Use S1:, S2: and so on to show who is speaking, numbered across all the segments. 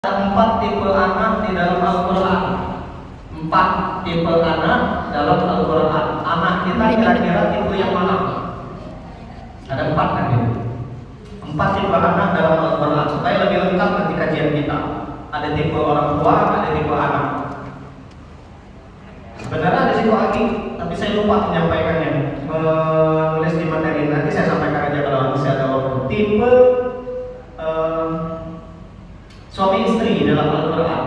S1: Empat tipe anak di dalam Al-Quran. Empat tipe anak dalam Al-Quran. Anak kita kira-kira tipe yang mana? Ada empat kan itu. Empat tipe anak dalam Al-Quran supaya lebih lengkap nanti kajian kita. Ada tipe orang tua, ada tipe anak. Sebenarnya ada tipe lagi, tapi saya lupa menyampaikannya. Menulis di materi nanti saya sampaikan aja kalau masih ada waktu. Tipe suami istri dalam Al-Quran.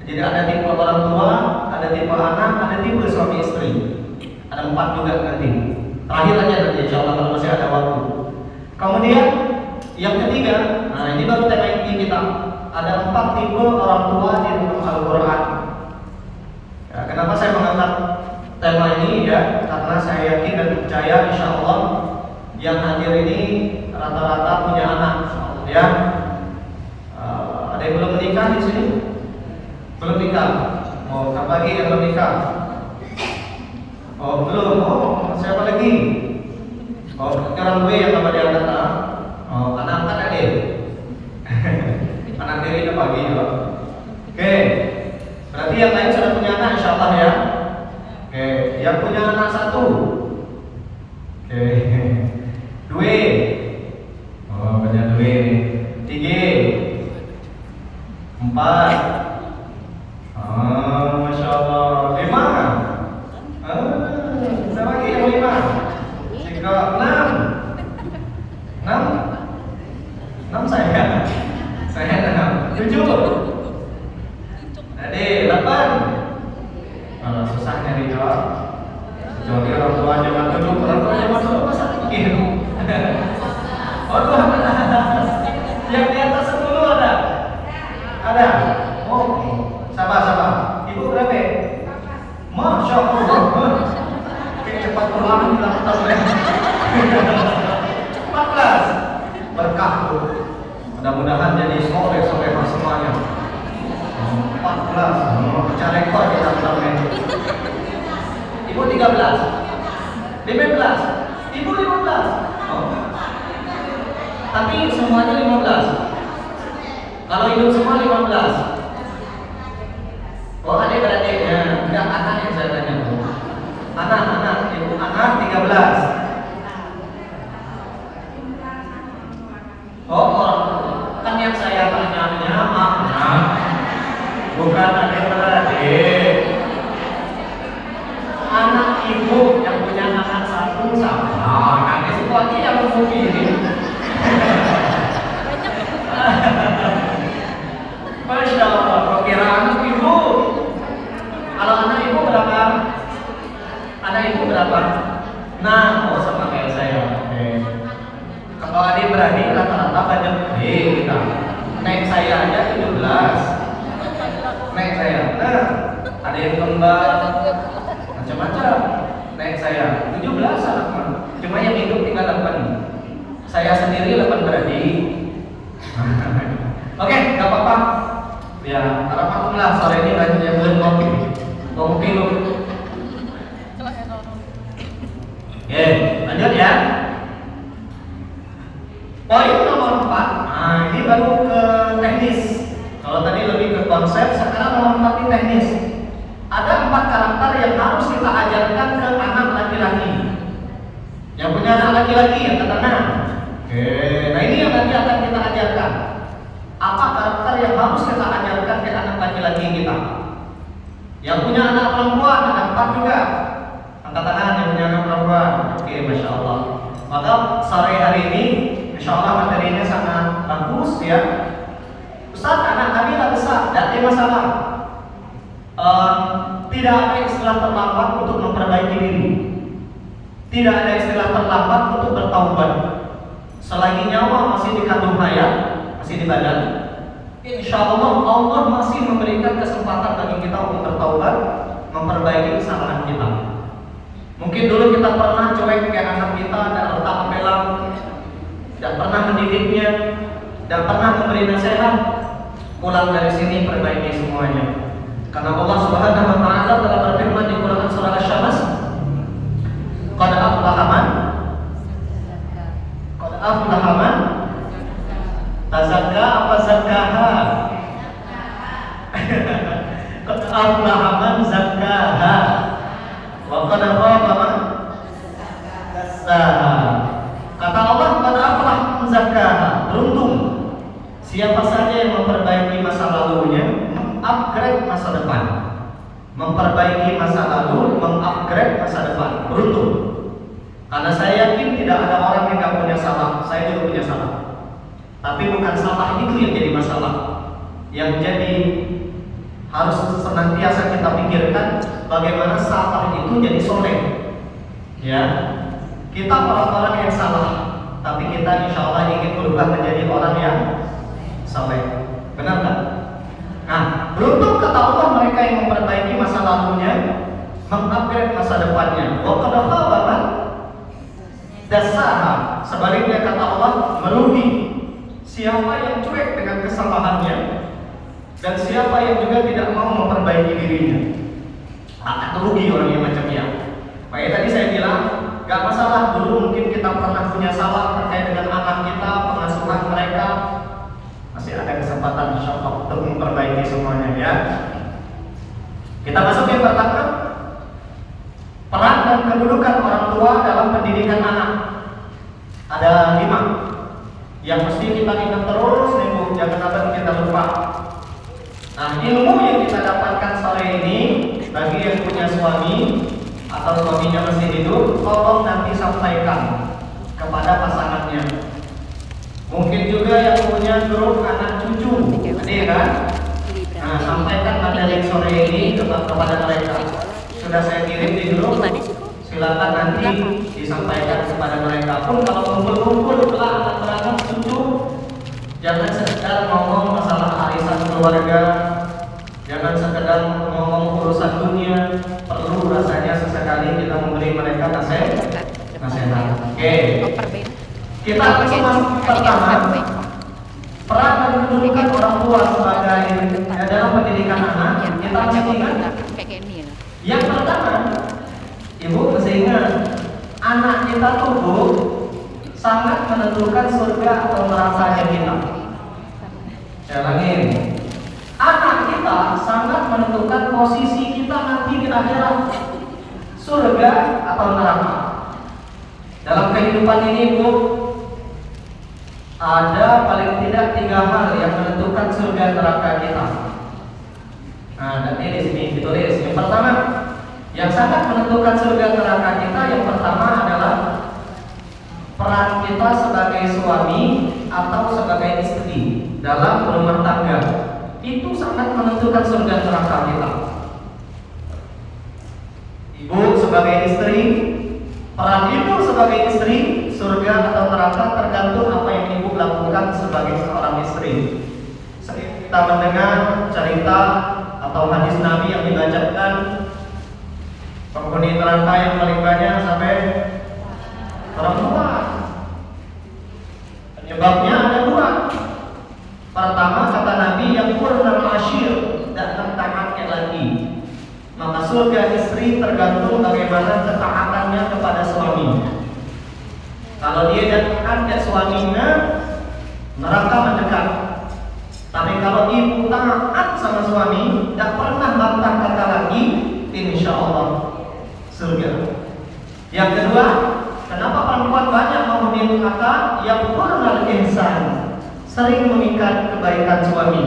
S1: Jadi ada tipe orang tua, ada tipe anak, ada tipe suami istri. Ada empat juga nanti. Terakhir aja nanti insya Allah kalau masih ada waktu. Kemudian yang ketiga, nah ini baru tema inti kita. Ada empat tipe orang tua di dalam Al-Quran. Ya, kenapa saya mengangkat tema ini ya? Karena saya yakin dan percaya insya Allah yang hadir ini rata-rata punya anak, ya. Ada yang belum menikah di sini? Belum nikah? Oh, apa lagi yang belum nikah? Oh, belum. Oh, siapa lagi? Oh, orang gue yang apa dia kata? Oh, anak kan ada. Anak diri itu pagi ya. Oke. Berarti yang lain sudah punya anak insya Allah ya. Oke, yang punya anak satu. Oke. Dua. Oh, punya dua. Tiga. Empat. Oh, masya Allah. Lima. Siapa lagi yang lima? Tiga. Enam. Enam. Enam saya. Saya enam. Tujuh. Ada 8. Susah nyari jawab. Kecuali orang tuanya mah duduk, orang tuanya mah duduk masa mikir. Oh, 12. Yang di atas 10 ada? Ada. Oh, sabar. Ibu berapa? Masya Allah. Cepat pulang bilang ya. 14. Berkah tuh. Mudah-mudahan jadi soleh semuanya. 14. Pecah rekor kita benar. Ibu 13. 15. Ibu 15. Oh. Tapi semuanya 15. Kalau hidup semua 15. Oh, adik beradiknya. Enggak, anak yang saya tanya. Anak. Ibu anak 13. Oh, kan yang saya tanya anak. Bukan adik beradik. Anak ibu yang punya anak satu sama. Adik itu aja yang memungkiri. Masya Allah, kira anak ibu. Kalau anak ibu berapa? Anak ibu berapa? Nah, oh sama kayak saya. Oke. Kalau adik beradik rata-rata banyak kita. Naik saya aja 17. Naik saya. Nah, ada yang kembar macam-macam. Naik saya 17 anak. Cuma yang hidup tinggal 8. Saya sendiri 8 beradik. Oke, nggak apa-apa. Ya, alhamdulillah sore ini banyak yang belum ngopi. Ngopi lu. Oke, lanjut ya. Poin nomor 4. Nah, ini baru ke teknis. Kalau tadi lebih ke konsep, sekarang nomor 4 ini teknis. Ada 4 karakter yang harus kita ajarkan ke anak laki-laki. Yang punya anak laki-laki yang ketenang. Oke, nah ini yang nanti akan kita ajarkan. Apa karakter yang harus kita ajarkan ke anak laki-laki kita? Yang punya anak perempuan ada 4 juga. Angkat tangan yang punya anak perempuan. Oke, masya Allah. Maka sore hari ini, insya Allah materinya sangat bagus ya. Ustaz, anak kami tak besar, tidak ada masalah. Tidak ada istilah terlambat untuk memperbaiki diri. Tidak ada istilah terlambat untuk bertaubat. Selagi nyawa masih dikandung hayat, masih di badan, insya Allah Allah masih memberikan kesempatan bagi kita untuk bertaubat, memperbaiki kesalahan kita. Mungkin dulu kita pernah cuek ke anak kita dan letak pelang, dan pernah mendidiknya, dan pernah memberi nasihat. Pulang dari sini perbaiki semuanya. Karena Allah Subhanahu wa taala telah berfirman di Quran surah Asy-Syams, "Qad aflaha man tazakka apa zakkaha?" Siapa saja yang memperbaiki masa lalunya, mengupgrade masa depan. Memperbaiki masa lalu, mengupgrade masa depan. Beruntung. Karena saya yakin tidak ada orang yang tidak punya salah. Saya juga punya salah. Tapi bukan salah itu yang jadi masalah. Yang jadi harus senantiasa kita pikirkan bagaimana salah itu jadi soleh. Ya, kita orang-orang yang salah, tapi kita insya Allah ingin berubah menjadi orang yang soleh. Benar tak? Nah, beruntung kata Allah mereka yang memperbaiki masa lalunya, mengupgrade masa depannya. Wa qad khaba man dassaha. Sebaliknya kata Allah, merugi siapa yang cuek dengan kesalahannya dan siapa yang juga tidak mau memperbaiki dirinya. Akan rugi orang yang macamnya. Makanya tadi saya bilang, gak masalah dulu mungkin kita pernah punya salah terkait dengan anak kita, pengasuhan mereka. Masih ada kesempatan insya Allah untuk memperbaiki semuanya ya. Kita masuk yang pertama, peran dan kedudukan orang tua dalam pendidikan anak. Ada 5 yang mesti kita ingat terus nih Bu, jangan sampai kita lupa. Nah, ilmu yang kita dapatkan sore ini bagi yang punya suami atau suaminya masih hidup, tolong nanti sampaikan kepada pasangannya. Mungkin juga yang punya grup anak cucu, ada kan? Nah, sampaikan materi sore ini kepada mereka. Sudah saya kirim di grup, silakan nanti disampaikan kepada mereka. Pun kalau kumpul-kumpul lah anak-anak cucu, jangan sekedar ngomong masalah arisan keluarga, jangan sekedar ngomong urusan dunia. Perlu rasanya sesekali kita memberi mereka nasihat. Oke. Kita langsung pertama, peran dan kedudukan orang tua sebagai dalam pendidikan anak. Kita mesti ingat. Yang pertama, Ibu mesti ingat, anak kita tumbuh sangat menentukan surga atau nerakanya kita. Saya ulangin, anak kita sangat menentukan posisi kita nanti di akhirat, surga atau neraka. Dalam kehidupan ini Bu, ada paling tidak 3 hal yang menentukan surga neraka kita. Nah, nanti di sini ditulis. Yang pertama, yang sangat menentukan surga neraka kita, yang pertama adalah peran kita sebagai suami atau sebagai istri dalam rumah tangga. Itu sangat menentukan surga neraka kita. Ibu sebagai istri, peran ibu sebagai istri, surga atau neraka tergantung apa yang ibu lakukan sebagai seorang istri. Kita mendengar cerita atau hadis Nabi yang dibacakan, penghuni neraka yang paling banyak sampai perempuan. Penyebabnya ada 2. Pertama kata Nabi, yang purnal asyir, dan taatnya lagi. Maka surga istri tergantung bagaimana ketaatannya kepada suami. Kalau dia taat ke suaminya, neraka mendekat. Tapi kalau ibu taat sama suami, tidak pernah bantah kata lagi, insya Allah surga. Yang kedua, kenapa perempuan banyak menghuni neraka? Yang purnal ihsan, sering mengikat kebaikan suami.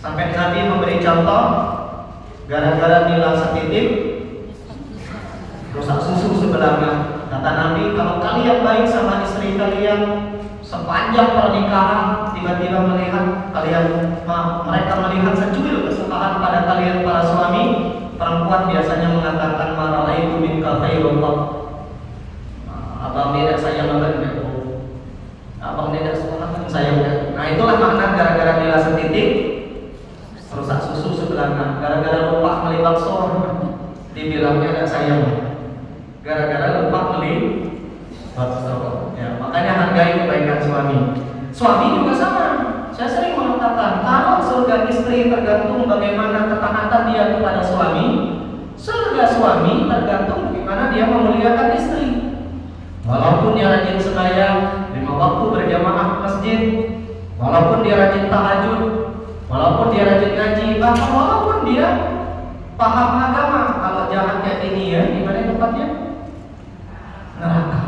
S1: Sampai Nabi memberi contoh, gara-gara bilang setitik, rusak susu sebelahnya. Kata Nabi, kalau kalian baik sama istri kalian sepanjang pernikahan, tiba-tiba melihat mereka melihat secuil kesukaan pada kalian para suami, perempuan biasanya mengatakan maralaitu minka khairullah. Abang tidak sayang banget, abang tidak sayang. Nah, itulah makna gara-gara bila setitik rusak susu sebelahnya. Gara-gara lupa beli bakso, dibilangnya tidak sayang. Gara-gara lupa beli bakso. Ya, makanya hargai kebaikan suami. Suami juga sama. Saya sering mengatakan, kalau surga istri tergantung bagaimana ketaatan dia kepada suami, surga suami tergantung bagaimana dia memuliakan istri. Walaupun dia rajin sembahyang 5 waktu berjamaah ke masjid, walaupun dia rajin tahajud, walaupun dia rajin ngaji, bahkan walaupun dia paham agama, kalau jalan kayak ini ya, di mana tempatnya? Neraka.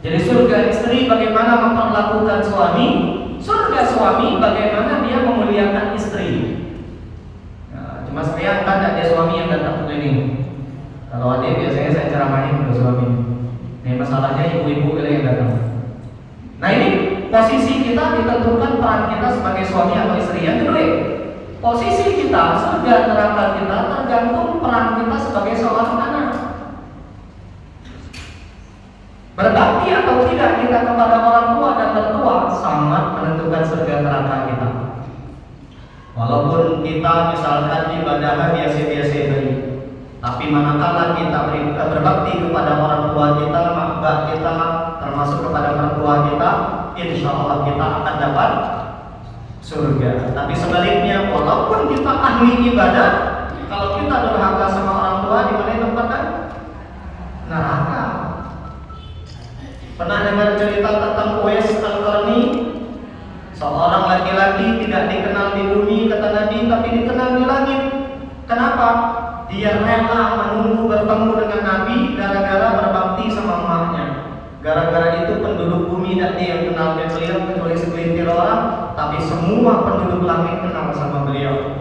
S1: Jadi surga istri bagaimana memperlakukan suami, surga suami bagaimana dia memuliakan istri. Nah, cuma sayang kan ada suami yang datang ke klinik. Kalau adik biasanya saya ceramahin ke suami. Ini masalahnya ibu-ibu yang datang. Nah ini posisi kita ditentukan peran kita sebagai suami atau istri. Yang kedua, posisi kita, surga neraka kita tergantung peran kita sebagai seorang anak. Berbakti atau tidak kita kepada orang tua dan tertua sangat menentukan surga neraka kita. Walaupun kita misalkan ibadah biasa-biasa saja, tapi manakala kita berbakti kepada orang tua kita, mbak kita, termasuk kepada mertua kita, insya Allah kita akan dapat surga. Tapi sebaliknya, walaupun kita ahli ibadah, kalau kita durhaka sama orang tua, di mana tempatnya? Neraka. Pernah dengar cerita tentang Uwais Al-Qarni? Seorang laki-laki tidak dikenal di bumi, kata Nabi, tapi dikenal di langit. Kenapa? Dia rela menunggu bertemu dengan Nabi gara-gara berbakti sama emaknya. Gara-gara itu penduduk bumi tidak dia yang kenal beliau kecuali segelintir orang, tapi semua penduduk langit kenal sama beliau,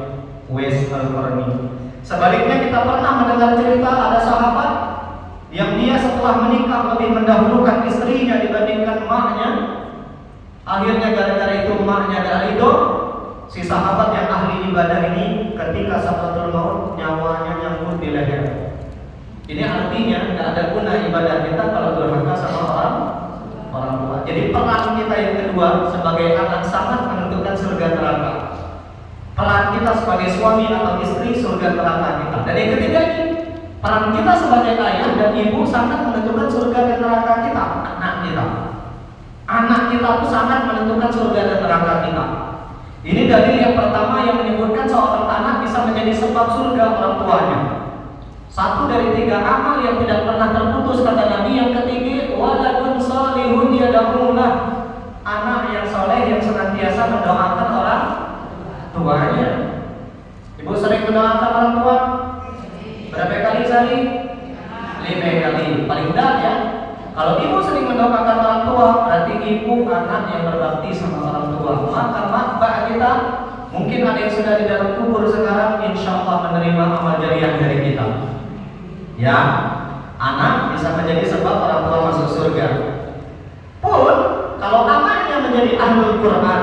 S1: Uwais Al-Qarni. Sebaliknya kita pernah mendengar cerita ada sahabat yang dia setelah menikah lebih mendahulukan istrinya dibandingkan emaknya. Akhirnya gara-gara itu emaknya ada ridho. Si sahabat yang ahli ibadah ini ketika sakratul maut nyawanya nyangkut di leher. Ini artinya tidak ada guna ibadah kita kalau durhaka sama orang tua. Jadi peran kita yang kedua sebagai anak sangat menentukan surga neraka. Peran kita sebagai suami atau istri surga neraka kita. Dan yang ketiga ini, peran kita sebagai ayah dan ibu sangat menentukan surga dan neraka kita. Anak kita itu sangat menentukan surga dan neraka kita. Ini dalil yang pertama yang menyebutkan seorang anak bisa menjadi sebab surga orang tuanya. 1 dari 3 amal yang tidak pernah terputus, kata Nabi. Yang ketiga, waladun salihun yad'ulah, anak yang soleh yang senantiasa mendoakan orang tuanya. Ibu sering mendoakan orang tua? Berapa kali sehari? 5 kali, paling tidak ya. Kalau ibu sering mendoakan orang tua, berarti ibu anak yang berbakti sama orang tua. Maka makbah kita, mungkin ada yang sudah di dalam kubur sekarang, insya Allah menerima amal jariah dari kita. Ya, anak bisa menjadi sebab orang tua masuk surga. Pun kalau anaknya menjadi ahlul Quran,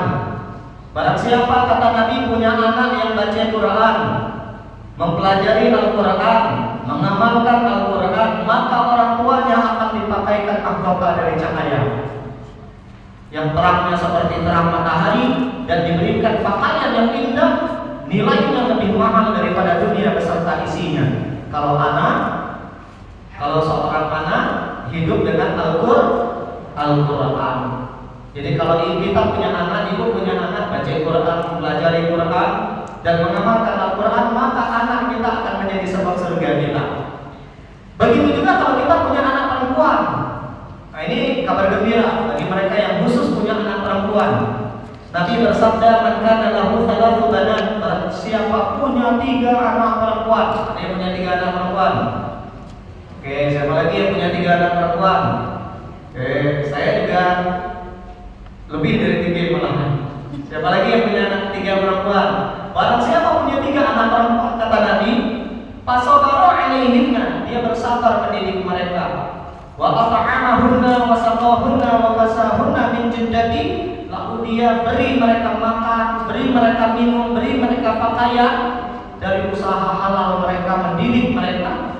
S1: barang siapa kata Nabi punya anak yang baca Quran, mempelajari Al-Quran, mengamalkan Al-Quran, maka orang tuanya akan dipakaikan mahkota dari cahaya yang terangnya seperti terang matahari dan diberikan pakaian yang indah, nilainya lebih mahal daripada dunia beserta isinya. Kalau seorang anak hidup dengan Al-Quran. Jadi kalau kita punya anak, ibu punya anak, baca Quran, mempelajari Quran dan mengamalkan Al-Quran, maka anak kita akan menjadi sebab surga kita. Begitu juga kalau kita punya anak perempuan. Nah ini kabar gembira bagi mereka yang khusus punya anak perempuan. Nabi bersabda, "Man kana lahu thalathu banat", siapa punya 3 anak perempuan. Ada yang punya 3 anak perempuan? Oke, siapa lagi yang punya 3 anak perempuan? Oke, saya juga lebih dari 3 malah. Siapa lagi yang punya anak 3 perempuan? Barang siapa punya 3 anak perempuan, kata Nabi, fasabaru alaihinna, dia bersabar mendidik mereka. Wa at'amahunna wa saqahunna wa kasahunna min jiddati, lalu dia beri mereka makan, beri mereka minum, beri mereka pakaian dari usaha halal mereka, mendidik mereka.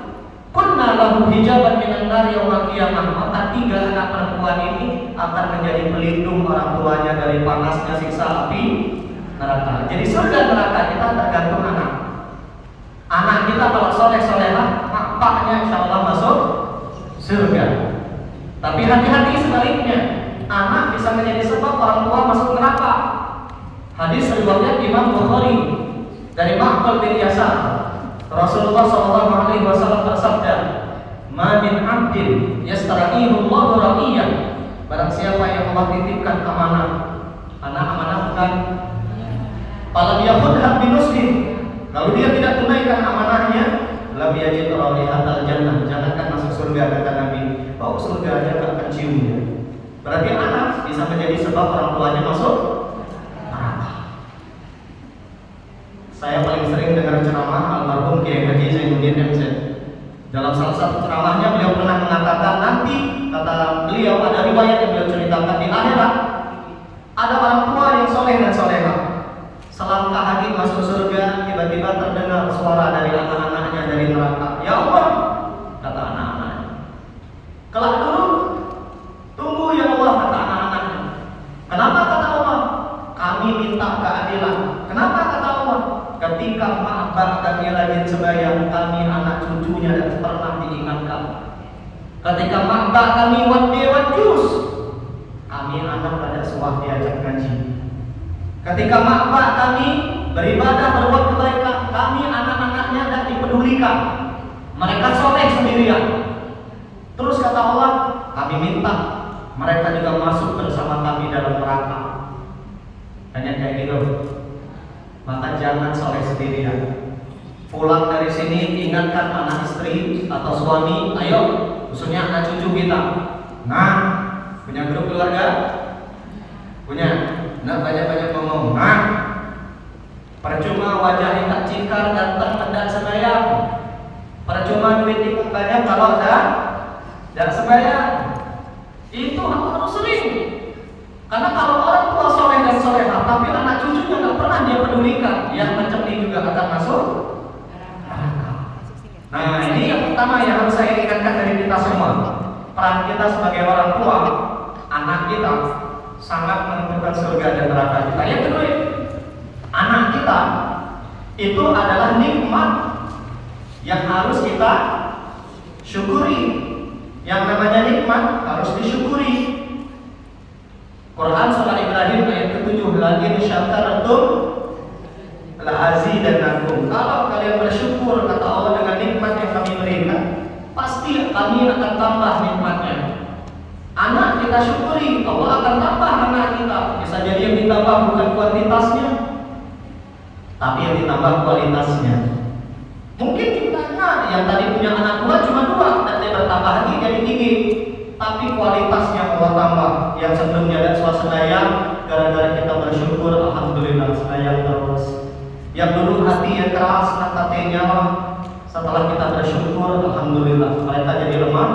S1: Kunna lahu hijaban minan nar yaumil qiyamah, maka 3 anak perempuan ini akan menjadi pelindung orang tuanya dari panasnya siksa api neraka. Jadi surga neraka kita tergantung anak. Anak kita kalau soleh-solehah, maknya insya Allah masuk surga. Tapi hati-hati sebaliknya, anak bisa menjadi sebab orang tua masuk neraka. Hadis riwayat Imam Bukhari dari Ma'qil bin Yasar, Rasulullah SAW bersabda, "Ma min 'abdin yastara'ihu Allahu ra'iyyan", barang siapa yang Allah titipkan amanah, anak amanah bukan, falam yakhudha binushin, lalu dia tidak tunaikan amanahnya, lam yajid raihatal jannah, jangankan masuk surga, kata Nabi, bau surga aja tak akan cium dia. Berarti anak bisa menjadi sebab orang tuanya masuk Saya paling sering dengar ceramah almarhum Kiai Haji Zainuddin MC. Dalam salah satu ceramahnya beliau pernah mengatakan, nanti kata beliau ada riwayat yang beliau ceritakan, di akhirat ada orang tua yang soleh dan solehah. Selangkah kaki masuk surga, tiba-tiba terdengar suara dari anak-anaknya dari neraka. Ya Allah, kata anak-anaknya. Kelak dulu, tunggu ya Allah, kata anak-anaknya. Kenapa kata Allah? Kami minta keadilan. Kenapa kata Allah? Ketika mak bak kami rajin sembahyang, kami anak cucunya dan pernah diingatkan. Ketika mak bak kami wadjus, kami anak pada suah diajak ngaji. Ketika mak bak kami beribadah berbuat kebaikan, kami anak-anaknya tidak dipedulikan. Mereka soleh sendirian. Terus kata Allah, kami minta mereka juga masuk bersama kami dalam neraka. Hanya kayak gitu. Maka jangan soleh sendirian. Pulang dari sini ingatkan anak istri atau suami, ayo, khususnya anak cucu kita. Nah, punya grup keluarga? Punya. Nah, banyak-banyak ngomong. Nah, percuma wajah tak cikar ganteng hendak sembahyang. Percuma duit ikut banyak kalau tidak sembahyang. Itu harus sering. Karena kalau orang tua soleh dan solehah, tapi anak cucunya nggak pernah dia pedulikan, yang macam ini juga akan masuk. Nah, ini yang pertama yang harus saya ingatkan dari kita semua. Peran kita sebagai orang tua, anak kita sangat menentukan surga dan neraka kita. Yang kedua, anak kita itu adalah nikmat yang harus kita syukuri. Yang namanya nikmat harus disyukuri. Quran surah Ibrahim ayat ke-7, lagi syakaratum la azidannakum. Kalau kalian bersyukur, kata Allah, dengan nikmat yang kami berikan, pasti kami akan tambah nikmatnya. Anak kita syukuri, Allah akan tambah anak kita. Bisa jadi yang ditambah bukan kuantitasnya, tapi yang ditambah kualitasnya. Mungkin kita yang tadi punya anak dua cuma dua, dan dia bertambah lagi jadi tinggi. Tapi kualitasnya Allah tambah. Yang sebelumnya ada suasana yang gara-gara kita bersyukur, alhamdulillah sayang terus. Yang dulu hati yang keras, hatinya setelah kita bersyukur, alhamdulillah mereka jadi lemah,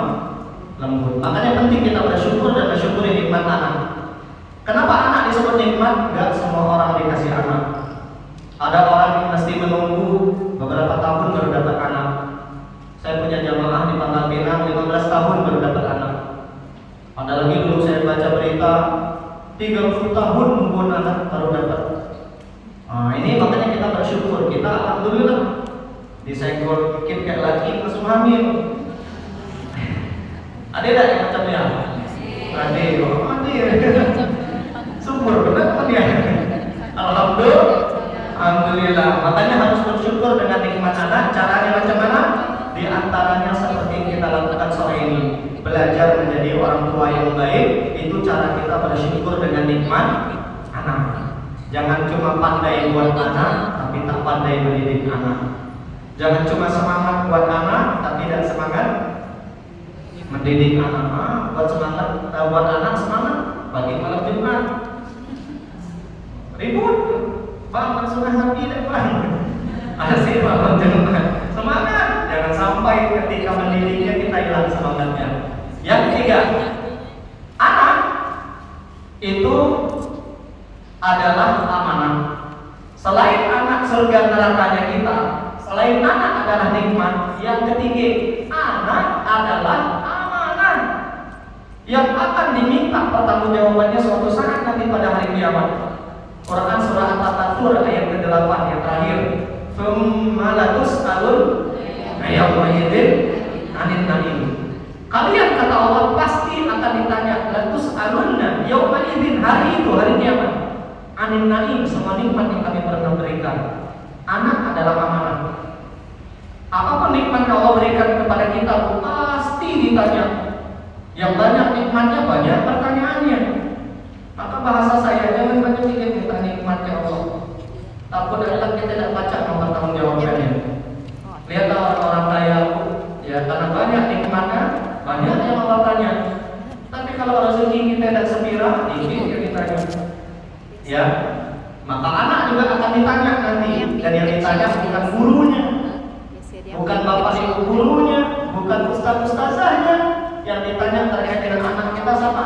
S1: lembut. Makanya penting kita bersyukur dan bersyukuri nikmat anak. Kenapa anak disebut nikmat? Gak semua orang dikasih anak. Ada orang yang mesti menunggu beberapa tahun baru dapat anak. Saya punya jamaah di Pangkal Pinang 15 tahun baru dapat anak. Ada lagi dulu saya baca berita 30 tahun nunggu anak baru dapat. Nah, ini makanya kita bersyukur, kita alhamdulillah disenggol dikit kayak lagi langsung hamil. Ada tak yang macamnya? Ada, syukur benar kan ya? Alhamdulillah. Makanya harus bersyukur dengan nikmat anak. Caranya macam mana? Di antaranya seperti yang kita lakukan sore ini, belajar menjadi orang tua yang baik. Itu cara kita bersyukur dengan nikmat anak. Jangan cuma pandai buat anak, tapi tak pandai mendidik anak. Jangan cuma semangat buat anak, tapi tidak semangat mendidik anak. Buat semangat, buat anak semangat bagi malam Jumat. Ribut, bang langsung hati dan bang. Asik malam Jumat. Semangat. Jangan sampai ketika mendidiknya kita hilang semangatnya. Yang ketiga, anak itu adalah amanah. Selain anak surga nerakanya kita, selain anak adalah nikmat, yang ketiga, anak adalah amanah yang akan diminta pertanggungjawabannya suatu saat nanti pada hari kiamat. Quran surah At-Tatur ayat ke-8 yang terakhir, "Tsumma latus'alun yawma idzin 'anil na'im." Kalian, kata Allah, pasti akan ditanya latus'alunna yawma idzin, hari itu, hari kiamat, 'anil na'im, semua nikmat yang kami pernah berikan. Anak adalah amanah. Apapun nikmat yang Allah berikan kepada kita pasti ditanya. Yang banyak nikmatnya, banyak pertanyaannya. Maka bahasa saya, jangan banyak minta nikmatnya Allah. Takut adalah kita tidak baca nomor tanggung jawabnya. Lihatlah orang-orang kaya, ya karena banyak nikmatnya, banyak yang Allah tanya. Tapi kalau rezeki kita tidak sepira, dikit yang ditanya. Ya, maka anak juga akan ditanya nanti. Dan yang ditanya bukan gurunya, bukan bapak ibu gurunya, bukan ustaz-ustazahnya. Yang ditanya terkait dengan anak kita siapa?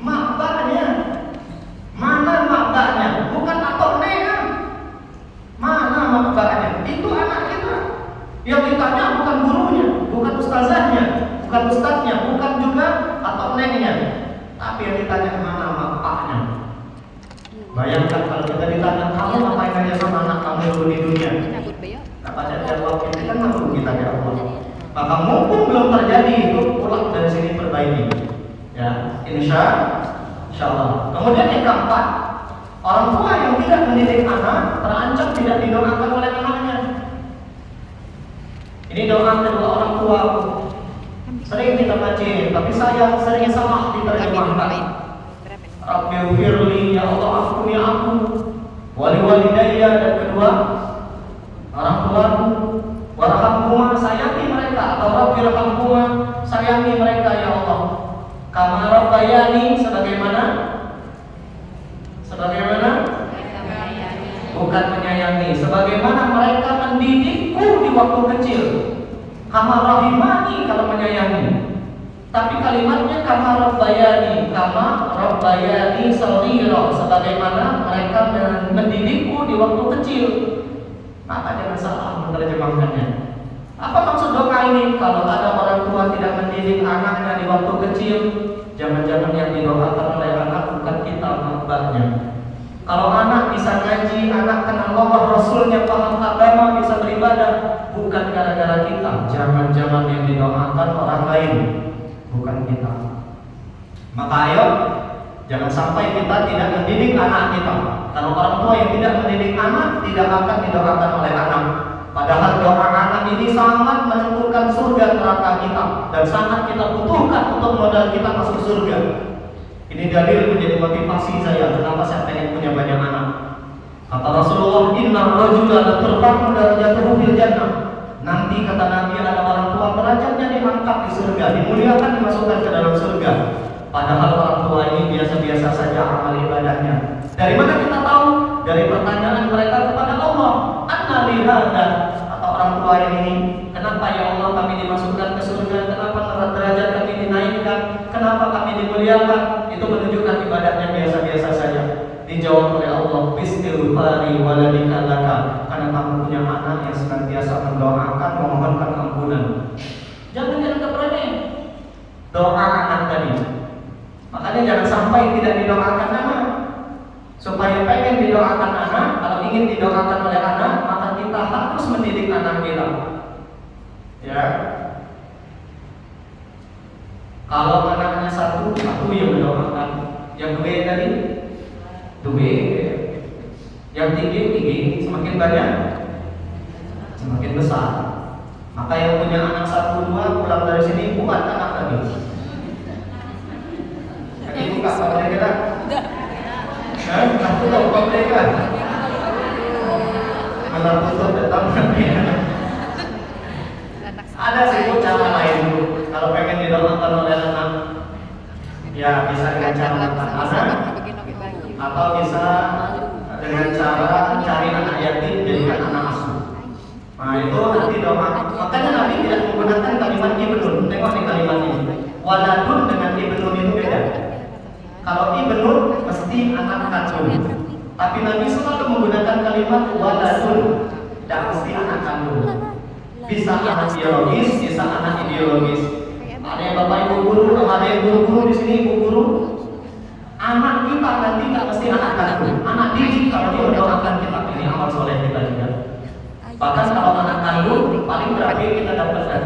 S1: Mak baknya. Mana mak baknya? Bukan atok nenek. Mana mak baknya? Itu anak kita. Yang ditanya bukan gurunya, bukan ustazahnya, bukan ustaznya, bukan juga atok neneknya. Tapi yang ditanya mana mak baknya. Bayangkan kalau kita ditanya, kamu ngapain aja sama anak kamu dulu di dunia? Apa jawab ini kan makhluk kita ya Allah. Maka mumpung belum terjadi itu pulang dari sini perbaiki. Ya, insya Allah. Kemudian yang keempat, orang tua yang tidak mendidik anak terancam tidak didoakan oleh anaknya. Ini doa kedua orang tua. Sering kita baca, tapi saya sering salah diterjemahkan. Rabbighfirli, ya Allah ampuni aku, wali-walidayya, dan kedua orang tuaku, warhamhuma, sayangi mereka, atau Rabbirhamhuma, sayangi mereka ya Allah, kama rabbayani, sebagaimana bukan menyayangi, sebagaimana mereka mendidikku di waktu kecil. Kama rahimani kalau menyayangi. Tapi kalimatnya kama rabbayani shaghira, sebagaimana mereka mendidikku di waktu kecil. Maka jangan salah menerjemahkannya. Apa maksud doa ini? Kalau ada orang tua tidak mendidik anaknya di waktu kecil, jangan-jangan yang didoakan oleh anak bukan kita, makbahnya. Kalau anak bisa ngaji, anak kenal Allah, Rasulnya, paham agama, bisa beribadah, bukan gara-gara kita. Jangan-jangan yang didoakan orang lain, bukan kita. Maka ayo, jangan sampai kita tidak mendidik anak kita. Karena orang tua yang tidak mendidik anak tidak akan didoakan oleh anak. Padahal doa anak ini sangat menentukan surga neraka kita, dan sangat kita butuhkan untuk modal kita masuk surga. Ini dalil menjadi motivasi saya kenapa saya pengen punya banyak anak. Kata Rasulullah, inna rajula la turfa'u darajatuhu fil jannah. Nanti kata Nabi ada orang tua derajatnya diangkat di surga, dimuliakan, dimasukkan ke dalam surga. Padahal orang tua ini biasa-biasa saja amal ibadahnya. Dari mana kita tahu? Dari pertanyaan mereka kepada Allah. Anna li hadza, atau orang tua yang ini, kenapa ya Allah kami dimasukkan ke surga? Kenapa derajat kami dinaikkan? Kenapa kami dimuliakan? Itu menunjukkan ibadahnya biasa-biasa saja. Dijawab oleh Allah, bistighfari waladika laka, karena kamu punya anak yang senantiasa mendoakan, memohonkan ampunan. Jangan remeh doa anak tadi. Makanya jangan sampai tidak didoakan anak. Supaya pengen didoakan anak, kalau ingin didoakan oleh anak, maka kita harus mendidik anak kita. Ya. Kalau anaknya satu yang mendoakan. Yang dua tadi, dua. Yang tiga, semakin banyak, semakin besar. Maka yang punya anak satu, dua, pulang dari sini bukan anak lagi. Jadi buka apa mereka? Aku tahu apa mereka. Malah tutup datang nanti. Ada sih cara lain dulu. Kalau pengen didoakan oleh anak, ya bisa dengan cara makan anak, atau bisa dengan cara cari anak yatim jadikan anak asuh. Nah itu nanti doa. Makanya Nabi tidak menggunakan kalimat ibnun. Tengok nih kalimat ini. Waladun dengan ibnun itu beda. Kalau ibnun mesti anak kandung. Tapi Nabi selalu menggunakan kalimat waladun. Tidak mesti anak kandung. Bisa anak biologis, bisa anak ideologis. Ada yang bapak ibu guru, ada yang guru-guru di sini, ibu guru. Anak kita nanti tidak mesti anak kandung. Anak didik kalau dia mendoakan kita, ini amal soleh kita juga. Bahkan kalau anak kandung paling terakhir kita dapatkan.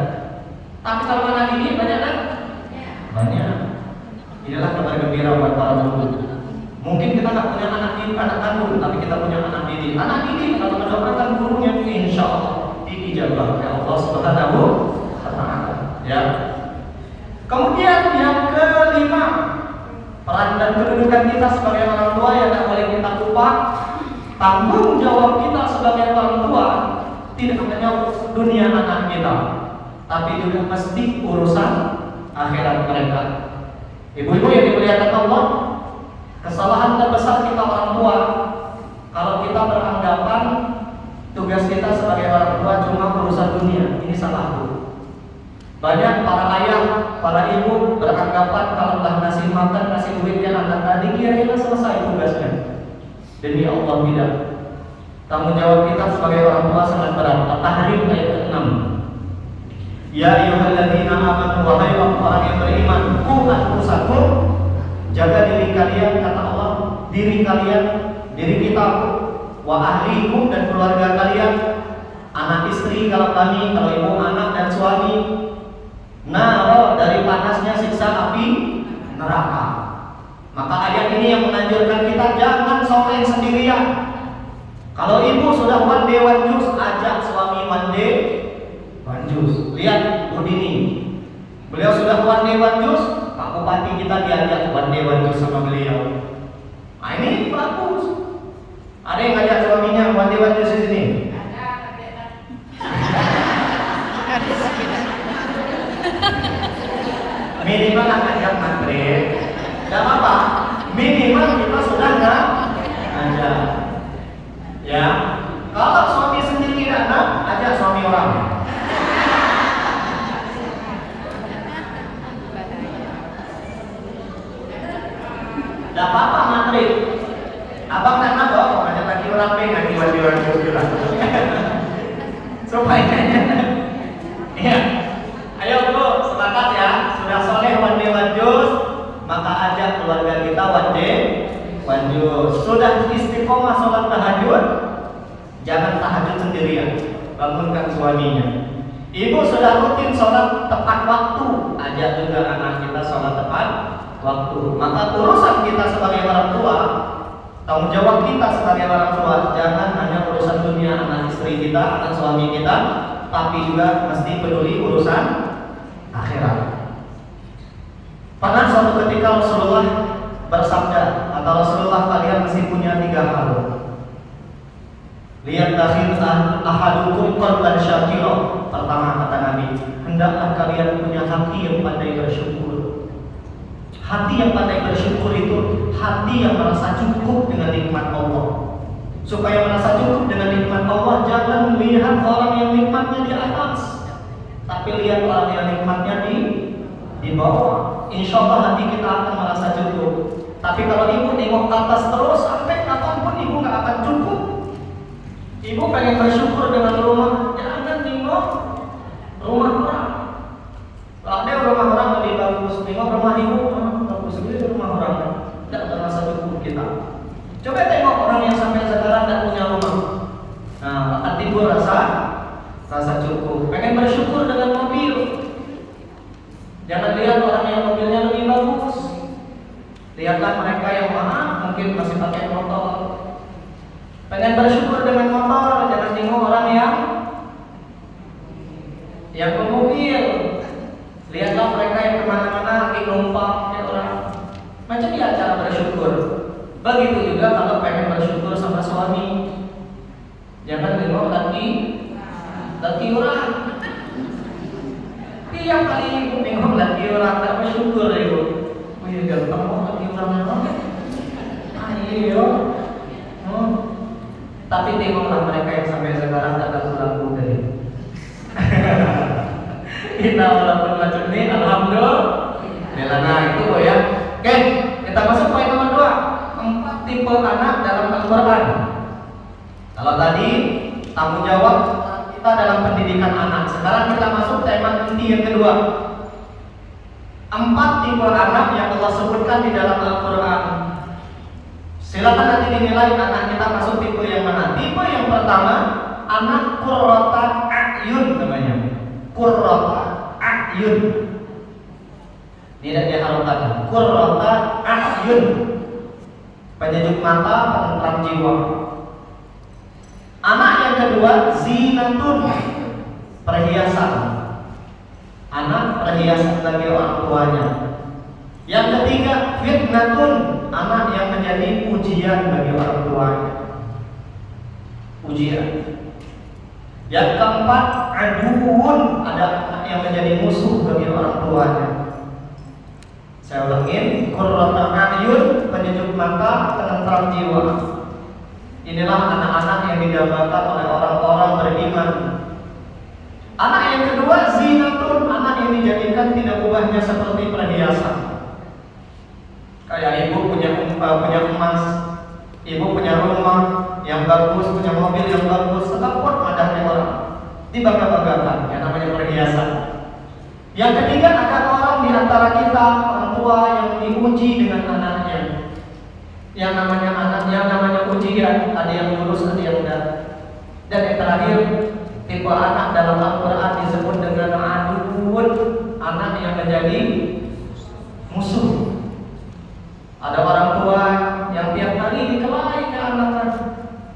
S1: Tapi kalau anak didik banyak kan? Banyak. Inilah kabar gembira buat para guru. Mungkin kita nggak punya anak kandung, tapi kita punya anak didik. Anak didik kalau mendoakan gurunya, insya Allah diijabah oleh Allah Subhanahu wa Ta'ala. Ya. Kemudian yang kelima, peran dan kedudukan kita sebagai orang tua yang tidak boleh kita lupa. Tanggung jawab kita sebagai orang tua tidak hanya dunia anak kita, tapi juga mesti urusan akhirat mereka. Ibu-ibu yang dimuliakan Allah, kesalahan terbesar kita orang tua urusan dunia, ini salah tuh. Banyak para ayah, para ibu beranggapan kalau telah ngasih makan, ngasih duitnya anak tadi, kira-kira selesai tugasnya. Demi Allah tidak. Tanggung jawab kita sebagai orang tua sangat berat. At-Tahrim ayat 6. Ya ayyuhalladzina amanu, wahai orang yang beriman, qu anfusakum, jaga diri kalian, kata Allah, diri kalian, diri kita, wa ahlikum, dan keluarga kalian, anak istri kalau kami, kalau ibu, anak dan suami, naro, dari panasnya siksa api neraka. Maka ayat ini yang menganjurkan kita jangan sholat sendirian. Kalau ibu sudah one day one juice, ajak suami one day one juice. Lihat Bu Dini, beliau sudah one day one juice, Pak Bupati kita diajak one day one juice sama beliau. Nah ini bagus. Ada yang ngajak suaminya one day one juice di sini? Minimal ngajak maghrib, gak apa-apa. Minimal kita sudah nggak ada. Ya, kalau suami sendiri datang, ajak suami orang. Gak apa-apa maghrib. Abang dan abang ngajak lagi orang ngaji wajib juga. Supaya ya. Ayo Bu, sepakat ya. Sudah soleh one day one juice, maka ajak keluarga kita one day one juice. Sudah istiqomah sholat tahajud, jangan tahajud sendirian, bangunkan suaminya. Ibu sudah rutin sholat tepat waktu, ajak juga anak kita sholat tepat waktu. Maka urusan kita sebagai orang tua, tanggung jawab kita sebagai orang tua, jangan hanya urusan dunia anak istri kita, anak suami kita, tapi juga mesti peduli urusan akhirat. Pernah suatu ketika Rasulullah bersabda, kata Rasulullah, kalian mesti punya 3 hal. Lihat dakhil ahadukum qalban syakira. Pertama kata Nabi, hendaklah kalian punya hati yang pandai bersyukur. Hati yang pandai bersyukur itu hati yang merasa cukup dengan nikmat Allah. Supaya merasa cukup dengan nikmat Allah, jangan melihat orang yang nikmatnya di atas, tapi lihat orang yang nikmatnya di bawah. Insya Allah hati kita akan merasa cukup. Tapi kalau ibu nengok ke atas terus, sampai kapanpun ibu nggak akan cukup. Ibu pengen bersyukur dengan rumah, jangan nengok rumah orang. Kalau ada rumah orang lebih bagus, nengok rumah ibu, bagus sekali rumah orang, tidak merasa cukup kita. Coba tengok orang yang sampai sekarang tidak punya rumah. Nah, akan timbul rasa cukup. Pengen bersyukur dengan mobil. Jangan lihat orang yang mobilnya lebih bagus. Lihatlah mereka yang mungkin masih pakai motor. Pengen bersyukur dengan motor, jangan tengok orang yang bermobil. Lihatlah mereka yang kemana-mana lagi numpang kayak orang. Macam dia cara bersyukur. Begitu juga kalau pengen bersyukur sama suami, jangan tengok laki orang. Tiap kali ibu tengok laki orang tak bersyukur ibu. Oh iya gampang kok laki orang. Ayo. Tapi tengoklah mereka yang sampai sekarang tak pulang dari. Kita walaupun macam ini, alhamdulillah. Nah itu ya. Oke, kita masuk poin nomor 2. 4 tipe anak dalam Al-Quran. Kalau tadi tanggung jawab kita dalam pendidikan anak, sekarang kita masuk tema inti yang kedua. 4 tipe anak yang Allah sebutkan di dalam Al-Quran. Silakan nanti dinilai anak kita masuk tipe yang mana. Tipe yang pertama, anak qurrata a'yun namanya. Qurrata a'yun. Tidak diharapkan. Qurrata a'yun. Penyejuk mata, penentram jiwa. Anak yang kedua, zinatun, perhiasan. Anak perhiasan bagi orang tuanya. Yang ketiga, fitnatun, anak yang menjadi ujian bagi orang tuanya. Ujian. Yang keempat, aduun, ada anak yang menjadi musuh bagi orang tuanya. Saya ulangin, qurrata a'yun, penyejuk mata, penentram jiwa. Inilah anak-anak yang didambakan oleh orang-orang beriman. Anak yang kedua zinatun, anak yang dijadikan tidak ubahnya seperti perhiasan. Kayak ibu punya emas, ibu punya rumah yang bagus, punya mobil yang bagus, sekalipun madahnya orang dibangga-banggakan, yang namanya perhiasan. Yang ketiga, ada orang di antara kita, orang tua yang diuji dengan anaknya. Yang namanya anaknya, namanya ujian, ada yang lulus, ada yang enggak. Dan yang terakhir, tipe anak dalam Al-Quran disebut dengan aduun, anak yang menjadi musuh. Ada orang tua yang tiap hari dikelahi ke anaknya,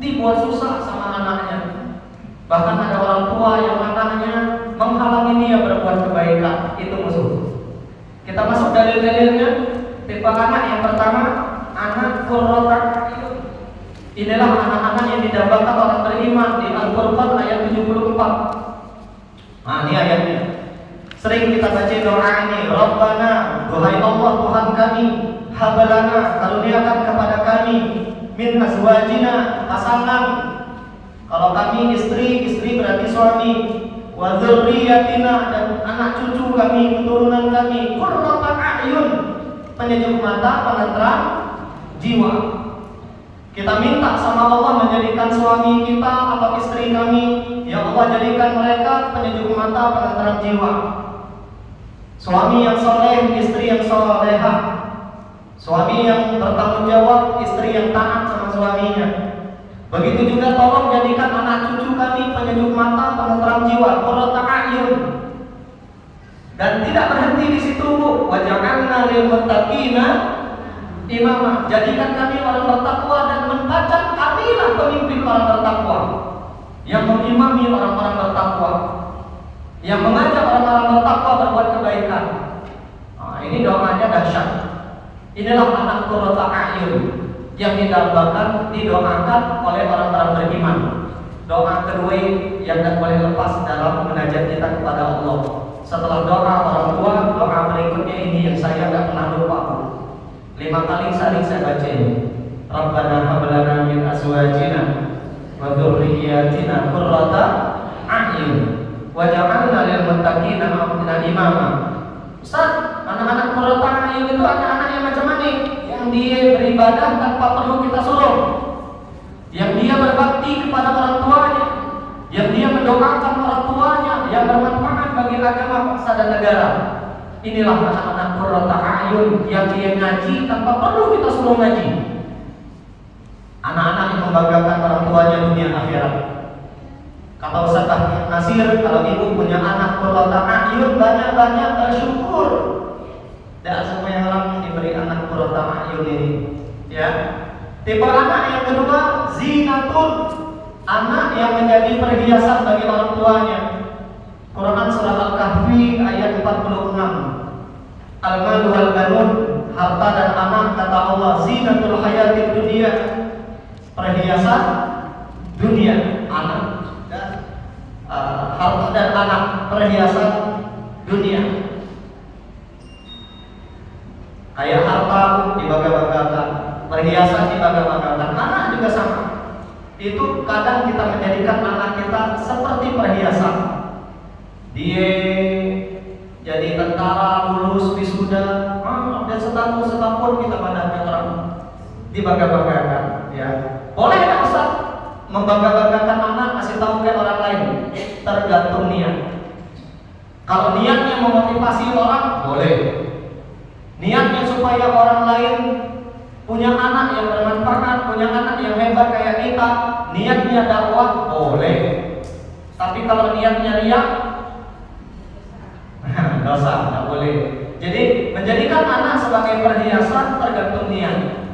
S1: dibuat susah sama anaknya. Bahkan ada orang tua yang anaknya menghalangi dia berbuat kebaikan, itu musuh. Kita masuk dalil-dalilnya. Tipe anak yang pertama, anak qurrata a'yun. Inilah anak-anak yang didambakan orang beriman di Al-Furqan ayat 74. Nah, ini ayatnya. Sering kita baca doa ini, Rabbana, wahai Allah Tuhan kami, habalana, karuniakan kepada kami, min azwajina, pasangan. Kalau kami istri, istri berarti suami. Wa dzurriyyatina, dan anak cucu kami, keturunan kami, qurrata a'yun, penyejuk mata, penenteram jiwa. Kita minta sama Allah menjadikan suami kita atau istri kami, ya Allah jadikan mereka penyejuk mata, penenteram jiwa. Suami yang soleh, istri yang solehah. Suami yang bertanggung jawab, istri yang taat sama suaminya. Begitu juga tolong jadikan anak cucu kami penyejuk mata, penenteram jiwa, qurrata a'yun. Dan tidak berhenti di situ, Bu. Wa ja'alna lil muttaqina imama. Jadikan kami orang bertakwa dan membaca kamilah pemimpin orang bertakwa, yang mengimami orang-orang bertakwa, yang mengajak orang-orang bertakwa berbuat kebaikan. Nah, ini doanya dahsyat. Inilah anak qurrata a'yun yang didambakan, didoakan oleh orang-orang beriman. Doa kedua yang tidak boleh lepas dalam munajat kita kepada Allah. Setelah doa orang tua, doa berikutnya ini yang saya tidak pernah lupa. 5 kali sering saya baca ini. Rabbana hab lana min azwajina wa dzurriyyatina qurrata a'yun waj'alna lil muttaqina imama. Ustaz, anak-anak qurrata a'yun itu anak-anak yang macam mana? Yang dia beribadah tanpa perlu kita suruh, yang dia berbakti kepada orang tuanya, yang dia mendoakan orang tuanya, yang bermanfaat bagi agama, bangsa dan negara. Inilah anak-anak qurrata a'yun yang dia ngaji tanpa perlu kita suruh ngaji. Anak-anak yang membanggakan orang tuanya dunia akhirat. Kata Ustaz Nasir, kalau ibu punya anak qurrata a'yun, banyak-banyak bersyukur. Dan semua yang orang diberi anak qurrata a'yun ini, ya. Tipe anak yang kedua, zinatun, anak yang menjadi perhiasan bagi orang tuanya. Quran surah Al-Kahfi ayat 46. Al-malu wal banun, harta dan anak, kata Allah, zinatul hayatid dunia, perhiasan dunia, anak dan harta dan anak, perhiasan dunia. Kayak harta dibangga-banggakan, perhiasan dibangga-banggakan, anak juga sama. Itu kadang kita menjadikan anak kita seperti perhiasan. Dia jadi tentara, lulus, wisuda, dan setahun kita padahal orang dibangga-banggakan, ya. Boleh nggak Ustaz membangga-banggakan anak, kasih tahu ke orang lain? Tergantung niat. Kalau niatnya memotivasi orang, boleh. Niatnya supaya orang lain punya anak yang bermanfaat, punya anak yang hebat kayak kita, niatnya dakwah, boleh. Tapi kalau niatnya riya, dosa, tidak boleh. Jadi menjadikan anak sebagai perhiasan tergantung niat.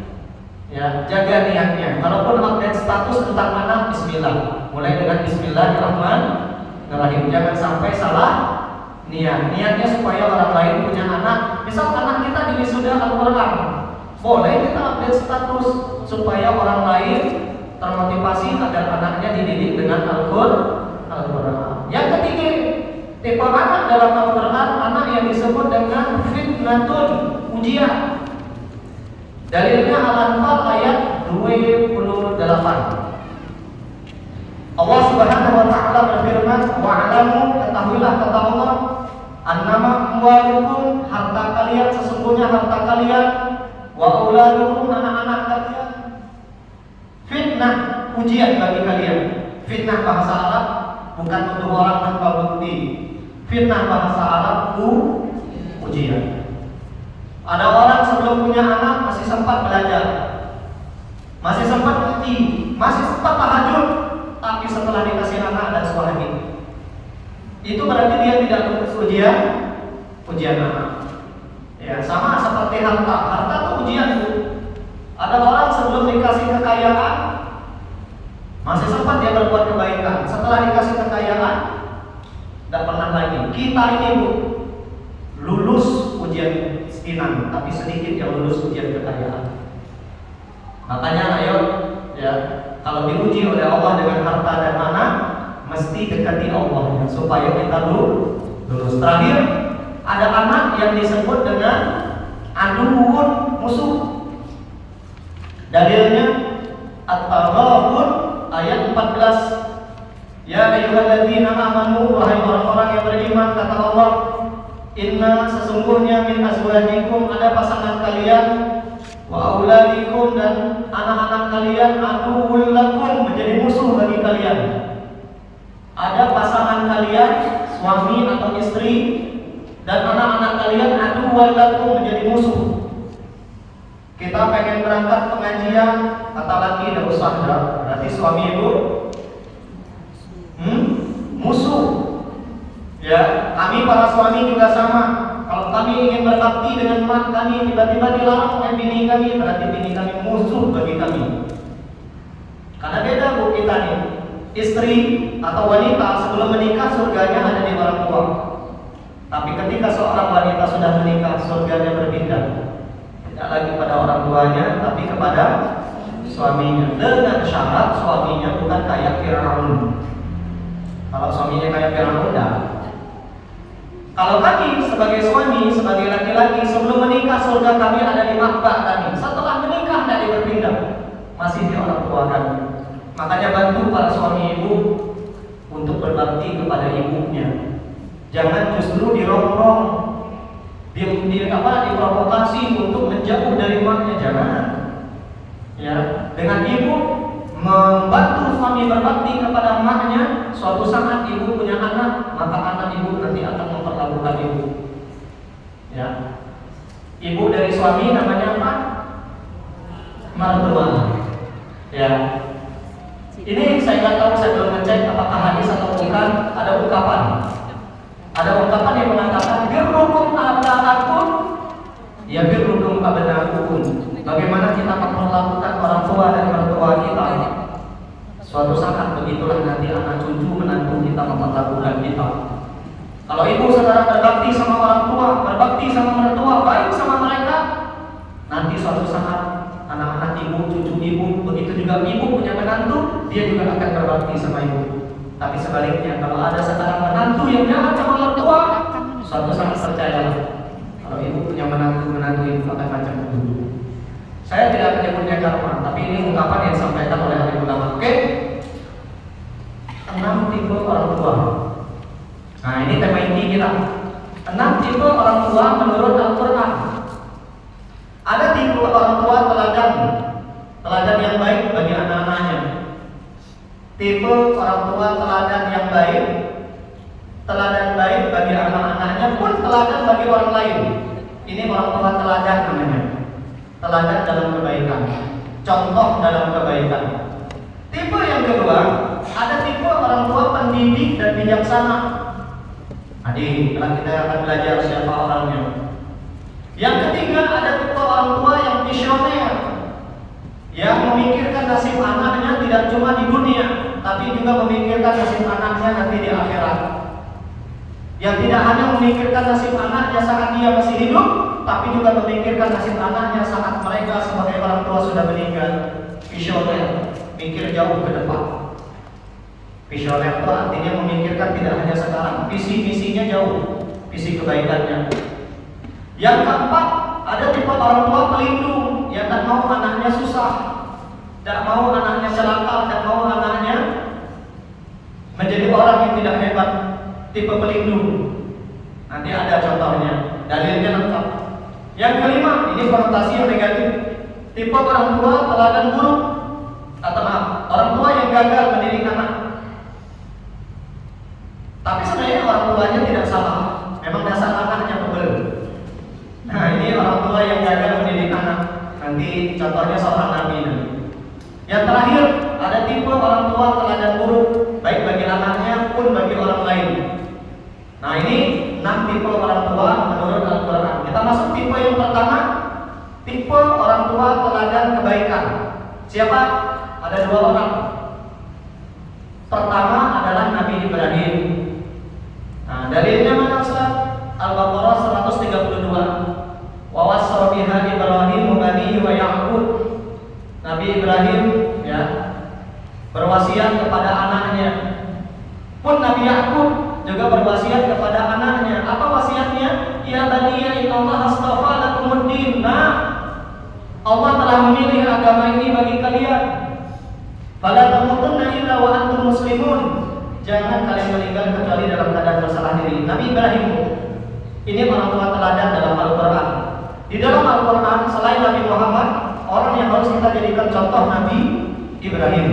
S1: Ya, jaga niatnya. Kalaupun update status tentang anak, bismillah. Mulai dengan bismillahirrahmanirrahim. Jangan sampai salah niat. Niatnya supaya orang lain punya anak. Misal anak kita di wisuda Al-Quran, boleh kita update status supaya orang lain termotivasi agar anaknya dididik dengan Al-Quran. Yang ketiga, tipe anak dalam Al-Quran, anak yang disebut dengan fitnatun, ujian. Dalilnya Al-Anfal ayat 28. Allah Subhanahu wa taala berfirman, "Wa'lamu," ketahuilah kata Allah, "annama amwalukum," harta kalian, sesungguhnya harta kalian, "wa auladukum," anak-anak kalian, fitnah, ujian bagi kalian. Fitnah bahasa Arab bukan untuk orang tanpa bukti. Fitnah bahasa Arab ujian. Ada orang sebelum punya anak masih sempat belajar, masih sempat ngaji, masih sempat tahajud, tapi setelah dikasih anak ada suami, itu berarti dia tidak lulus ujian anak. Ya, sama seperti harta. Harta itu ujian itu. Ada orang sebelum dikasih kekayaan masih sempat dia berbuat kebaikan. Setelah dikasih kekayaan tidak pernah lagi. Kita ini Bu, lulus ujian miskinan, tapi sedikit yang lulus ujian kekayaan. Makanya ayo ya, kalau diuji oleh Allah dengan harta dan anak, mesti dekati Allah supaya kita lulus. Terakhir, ada anak yang disebut dengan aduun, musuh. Dalilnya At-Taghabun ayat 14. Ya ayyuhalladzina amanu, wahai orang-orang yang beriman, kata Allah, inna, sesungguhnya, min azwajikum, ada pasangan kalian, wa auladikum, dan anak-anak kalian, aduwwul lakum, menjadi musuh bagi kalian. Ada pasangan kalian, suami atau istri, dan anak-anak kalian, aduwwul lakum, menjadi musuh. Kita pengen berangkat pengajian, kata laki, tidak usah, berarti suami ibu musuh. Ya, kami para suami juga sama. Kalau kami ingin berbakti dengan mak kami, tiba-tiba dilarang oleh bini kami, berarti bini kami musuh bagi kami. Karena beda Bu kita nih. Istri atau wanita sebelum menikah surganya ada di orang tua. Tapi ketika seorang wanita sudah menikah, surganya berbeda. Tidak lagi pada orang tuanya, tapi kepada suaminya. Dengan syarat suaminya bukan kayak Firaun. Kalau suaminya kayak Firaun, enggak. Kalau kami sebagai suami, sebagai laki-laki, sebelum menikah surga kami ada di makbah kami. Setelah menikah tidak berpindah, masih di orang tua kami. Makanya bantu para suami ibu untuk berbakti kepada ibunya. Jangan justru dirongrong, diprovokasi untuk menjauh dari maknya. Jangan. Ya, dengan ibu membantu suami berbakti kepada maknya, suatu saat ibu punya anak, maka anak ibu nanti akan memperlakukan ibu. Ya, ibu dari suami namanya apa? Mertua. Ya, ini saya nggak tahu, saya belum ngecek apakah hadis atau bukan. Ada ungkapan yang mengatakan birrukum abna'akum, ya birrukum abna'akum. Bagaimana kita memperlakukan orang tua dan mertua kita, suatu saat begitulah nanti anak cucu menantu kita memperlakukan kita. Kalau ibu saudara berbakti sama orang tua, berbakti sama mertua, baik sama mereka, nanti suatu saat anak-anak ibu, cucu ibu, begitu juga ibu punya menantu, dia juga akan berbakti sama ibu. Tapi sebaliknya, kalau ada seorang menantu yang jahat sama mertua, suatu saat percayalah, kalau ibu punya menantu ibu akan macam itu. Saya tidak menyebutnya karma, tapi ini ungkapan yang disampaikan oleh ahli ulama. Oke? 6 tipe orang tua. Nah, ini tema inti kita. 6 tipe orang tua menurut Al-Quran. Ada tipe orang tua teladan yang baik bagi anak-anaknya. Tipe orang tua teladan yang baik, teladan baik bagi anak-anaknya pun teladan bagi orang lain. Ini orang tua teladan namanya. Teladan dalam kebaikan, contoh dalam kebaikan. Tipe yang kedua, ada tipe orang tua pendidik dan bijaksana. Adik, kita akan belajar siapa orangnya. Yang ketiga, ada tipe orang tua yang visioner, yang memikirkan nasib anaknya tidak cuma di dunia, tapi juga memikirkan nasib anaknya nanti di akhirat. Yang tidak hanya memikirkan nasib anaknya saat dia masih hidup, tapi juga memikirkan nasib anaknya saat mereka sebagai orang tua sudah meninggal. Visioner, mikir jauh ke depan. Visioner itu artinya memikirkan tidak hanya sekarang, visi-misinya jauh, visi kebaikannya. Yang keempat, ada tipe orang tua pelindung yang tak mau anaknya susah, tak mau anaknya celaka, tak mau anaknya tidak hebat, tipe pelindung. Nanti ada contohnya, dalilnya lengkap. Yang kelima, ini konotasi yang negatif. Tipe orang tua teladan buruk, atau maaf, orang tua yang gagal mendidik anak. Tapi sebenarnya orang tuanya tidak salah, memang dasar anaknya bebel. Nah, ini orang tua yang gagal mendidik anak. Nanti contohnya seorang nabi. Yang terakhir, ada tipe orang tua teladan buruk, baik bagi anaknya pun bagi orang lain. Nah, ini 6 tipe orang tua menurut Al-Quran. Kita masuk tipe yang pertama, tipe orang tua teladan kebaikan. Siapa? Ada 2 orang. Pertama adalah Nabi Ibrahim. Nah, dalilnya mana Ustaz? Al-Baqarah 132. Wa wassa biha Ibrahim banihi wa Ya'qub. Nabi Ibrahim ya berwasiat kepada anaknya. Pun Nabi Ya'qub juga berwasiat kepada anaknya. Apa wasiatnya? Ya baniya innallaha astafa lakumuddin. Nah, Allah telah memilih agama ini bagi kalian. Fala tamutunna illa wa antum muslimun. Jangan kalian meninggal kecuali dalam keadaan bersalah diri. Nabi Ibrahim ini orang tua teladan dalam Al-Quran. Di dalam Al-Quran selain Nabi Muhammad, orang yang harus kita jadikan contoh Nabi Ibrahim.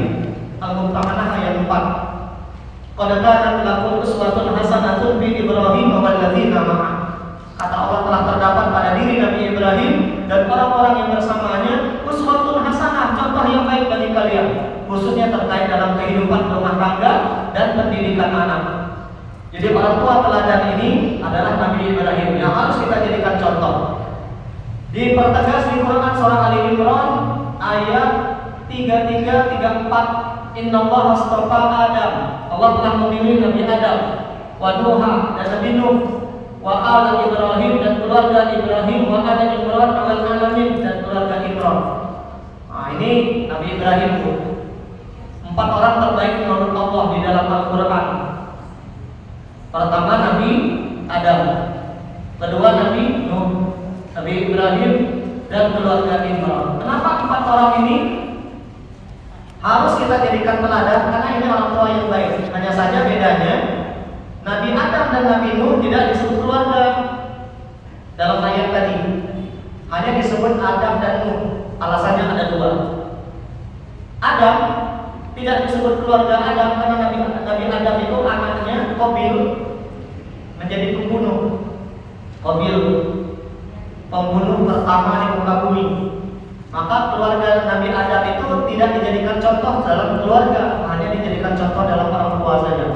S1: Al-Mumtahanah ayat 4. Qad kanat lakum uswatun hasanatun fi Ibrahim wal ladzina ma'ah. Kata Allah telah terdapat pada diri Nabi Ibrahim dan orang-orang yang bersamanya uswatun hasanah, contoh yang baik bagi kalian, khususnya terkait dalam kehidupan rumah tangga dan pendidikan anak. Jadi orang tua teladan ini adalah Nabi Ibrahim yang harus kita jadikan contoh. Dipertegas di Quran surah Ali Imran ayat 33-34. Innallaha astafa Adam. Allah telah memilih Nabi Adam, wa Nuh dan Nabi Nuh, wa ala Ibrahim dan keluarga Ibrahim, wa ala Imran alal alamin dan keluarga Imran. Nah, ini Nabi Ibrahim. 4 orang terbaik menurut Allah di dalam Al-Quran. Pertama Nabi Adam, kedua Nabi Nuh, Nabi Ibrahim dan keluarga Imran. Kenapa 4 orang ini harus kita jadikan teladan? Karena ini orang tua yang baik. Hanya saja bedanya, Nabi Adam dan Nabi Nuh tidak disebut keluarga dalam ayat tadi. Hanya disebut Adam dan Nuh. Alasannya ada 2. Adam tidak disebut keluarga Adam karena Nabi Adam itu anaknya Qabil menjadi pembunuh. Qabil pembunuh pertama di muka bumi. Maka keluarga Nabi Adam itu tidak dijadikan contoh dalam keluarga, hanya dijadikan contoh dalam orang tua saja.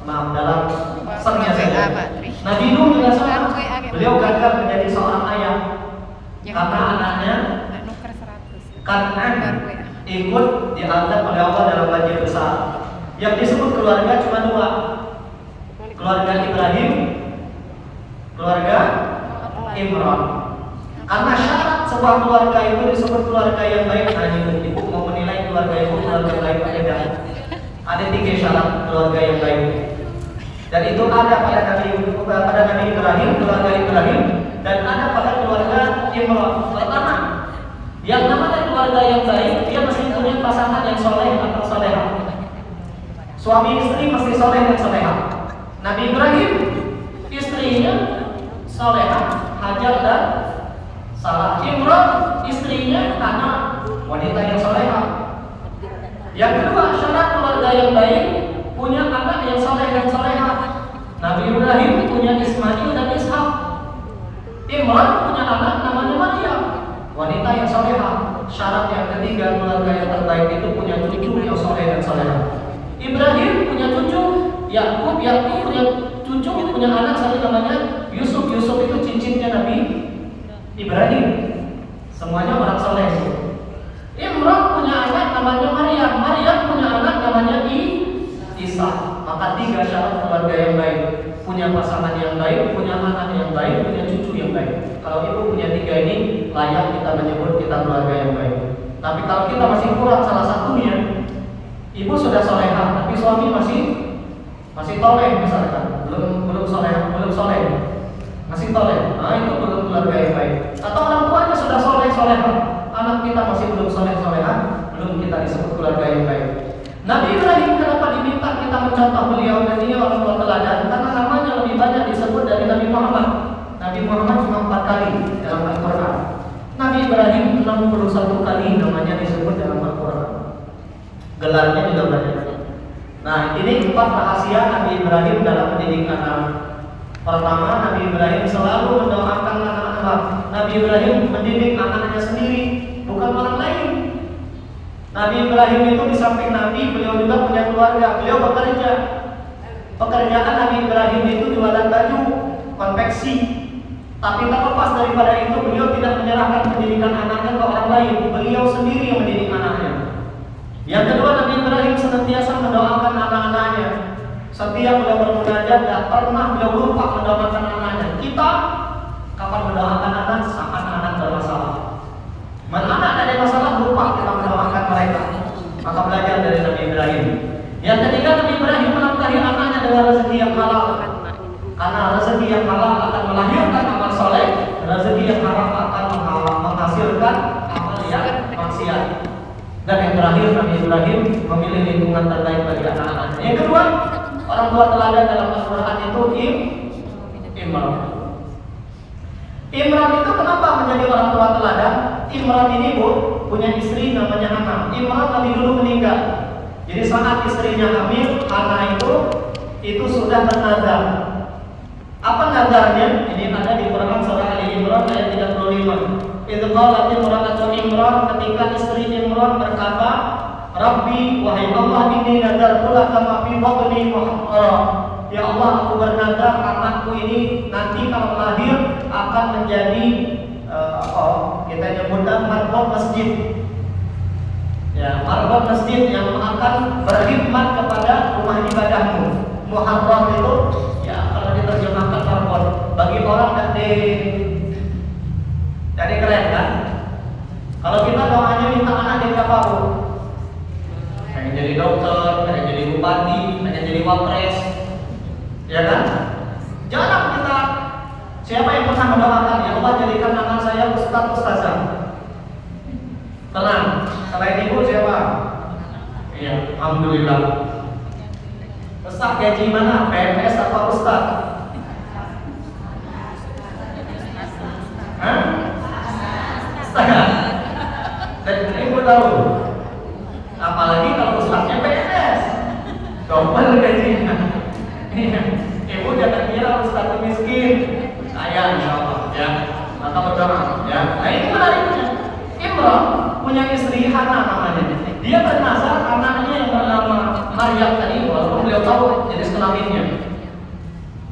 S1: Nah, dalam sernya saja. Nabi Nuh juga sama. Beliau gagal menjadi seorang ayah karena anaknya Kan'an ikut diangkat oleh Allah dalam banjir besar. Yang disebut keluarga cuma 2. Keluarga Ibrahim, keluarga Imran. Karena syarat sebuah keluarga itu disebut keluarga yang baik. Hanya ibu mau menilai keluarga itu keluarga baik atau tidak. Ada 3 syarat keluarga yang baik. Dan itu ada pada Nabi Ibrahim, keluarga Ibrahim, dan ada pada keluarga Imran. Pertama, yang namanya keluarga yang baik, dia mesti punya pasangan yang soleh atau soleha. Suami istri mesti soleh dan soleha. Nabi Ibrahim, istrinya soleha, Hajar dan Salah. Imran, istrinya karena wanita yang soleha. Yang kedua, syarat keluarga yang baik, punya anak yang soleh dan soleha. Nabi Ibrahim punya Ismail dan Ishak. Imran punya anak namanya Maryam, wanita yang soleha. Syarat yang ketiga, keluarga yang terbaik itu punya cucu yang soleh dan soleha. Ibrahim punya cucu, Yakub punya cucu, punya anak satu namanya Yusuf. Yusuf itu cincinnya Nabi Ibrahim. Semuanya orang soleh. Imran punya anak namanya Maryam. Maryam punya anak namanya Isa. Maka 3 syarat keluarga yang baik: punya pasangan yang baik, punya anak yang baik, punya cucu yang baik. Kalau ibu punya 3 ini, layak kita menyebut kita keluarga yang baik. Tapi kalau kita masih kurang salah satunya, ibu sudah soleha, tapi suami masih toleh misalkan, belum soleh, masih toleh. Nah, itu belum keluarga yang baik. Atau orang tuanya sudah soleha, anak kita masih belum soleha, belum kita disebut keluarga yang baik. Nabi Ibrahim kenapa diminta kita contoh beliau dan ini orang tua teladan karena namanya lebih banyak disebut dari Nabi Muhammad. Nabi Muhammad cuma 4 kali dalam Al-Quran. Nabi Ibrahim 61 kali namanya disebut dalam Al-Quran. Gelarnya juga banyak. Nah, ini 4 rahasia Nabi Ibrahim dalam mendidik anak. Pertama, Nabi Ibrahim selalu mendoakan anak-anak. Nabi Ibrahim mendidik anaknya sendiri, bukan orang lain. Nabi Ibrahim itu di samping Nabi, beliau juga punya keluarga. Beliau bekerja. Pekerjaan Nabi Ibrahim itu jualan baju, konveksi. Tapi terlepas daripada itu, beliau tidak menyerahkan pendidikan anaknya ke orang lain. Beliau sendiri yang mendidik anaknya. Yang kedua, Nabi Ibrahim senantiasa mendoakan anak-anaknya. Setiap beliau bermunajat, tidak pernah beliau lupa mendoakan anaknya. Kita kapan mendoakan anak saat anak bermasalah. Mana anak ada masalah lupa kita mendoakan mereka. Maka belajar dari Nabi Ibrahim. Yang ketiga, Nabi Ibrahim menafkahi anaknya dengan rezeki yang halal. Karena rezeki yang halal akan melahirkan amal soleh, rezeki yang haram akan menghasilkan amal yang maksiat. Dan yang terakhir, Nabi Ibrahim memilih lingkungan terbaik bagi anak-anaknya. Yang kedua, orang tua teladan dalam Al-Quran itu Imran. Imran itu kenapa menjadi orang tua teladan? Imran ini punya istri namanya Hana. Imran lebih dulu meninggal. Jadi saat istrinya hamil, Hana itu sudah bernazar. Apa nazarnya? Ini ada di Quran surah Ali Imran ayat 35. Itu qalat imra'atu Imran, ketika istri Imran berkata, Rabbi, wahai Allah, ini nazartu laka ma fi batni muharram. Ya Allah, aku bernazar anakku ini nanti kalau lahir akan menjadi kita nyebutnya marbot masjid. Ya, marbot masjid yang akan berkhidmat kepada rumah ibadahmu. Muharram itu ya kalau diterjemahkan marbot bagi orang jadi keren kan? Kalau kita doanya minta anak jadi apa, Bu? Pengen jadi dokter, pengen jadi bupati, pengen jadi wapres, ya kan? Jarang kita. Siapa yang pernah mendoakan ya Allah jadikan anak saya ustaz ustazah? Tenang. Selain ibu siapa? Iya, alhamdulillah. Ustaz gaji mana? PNS atau ustaz? Hah? Ustaz. Dan ibu tahu. Apalagi kalau ustaznya PNS. Double gajinya. Ibu jangan kira ustaz miskin. Kaya insyaallah ya. Maka berdoa ya. Nah ini menariknya. Imran punya istri Hana namanya. Dia bernazar anaknya yang bernama Maryam tadi, walaupun beliau tahu jenis kelaminnya.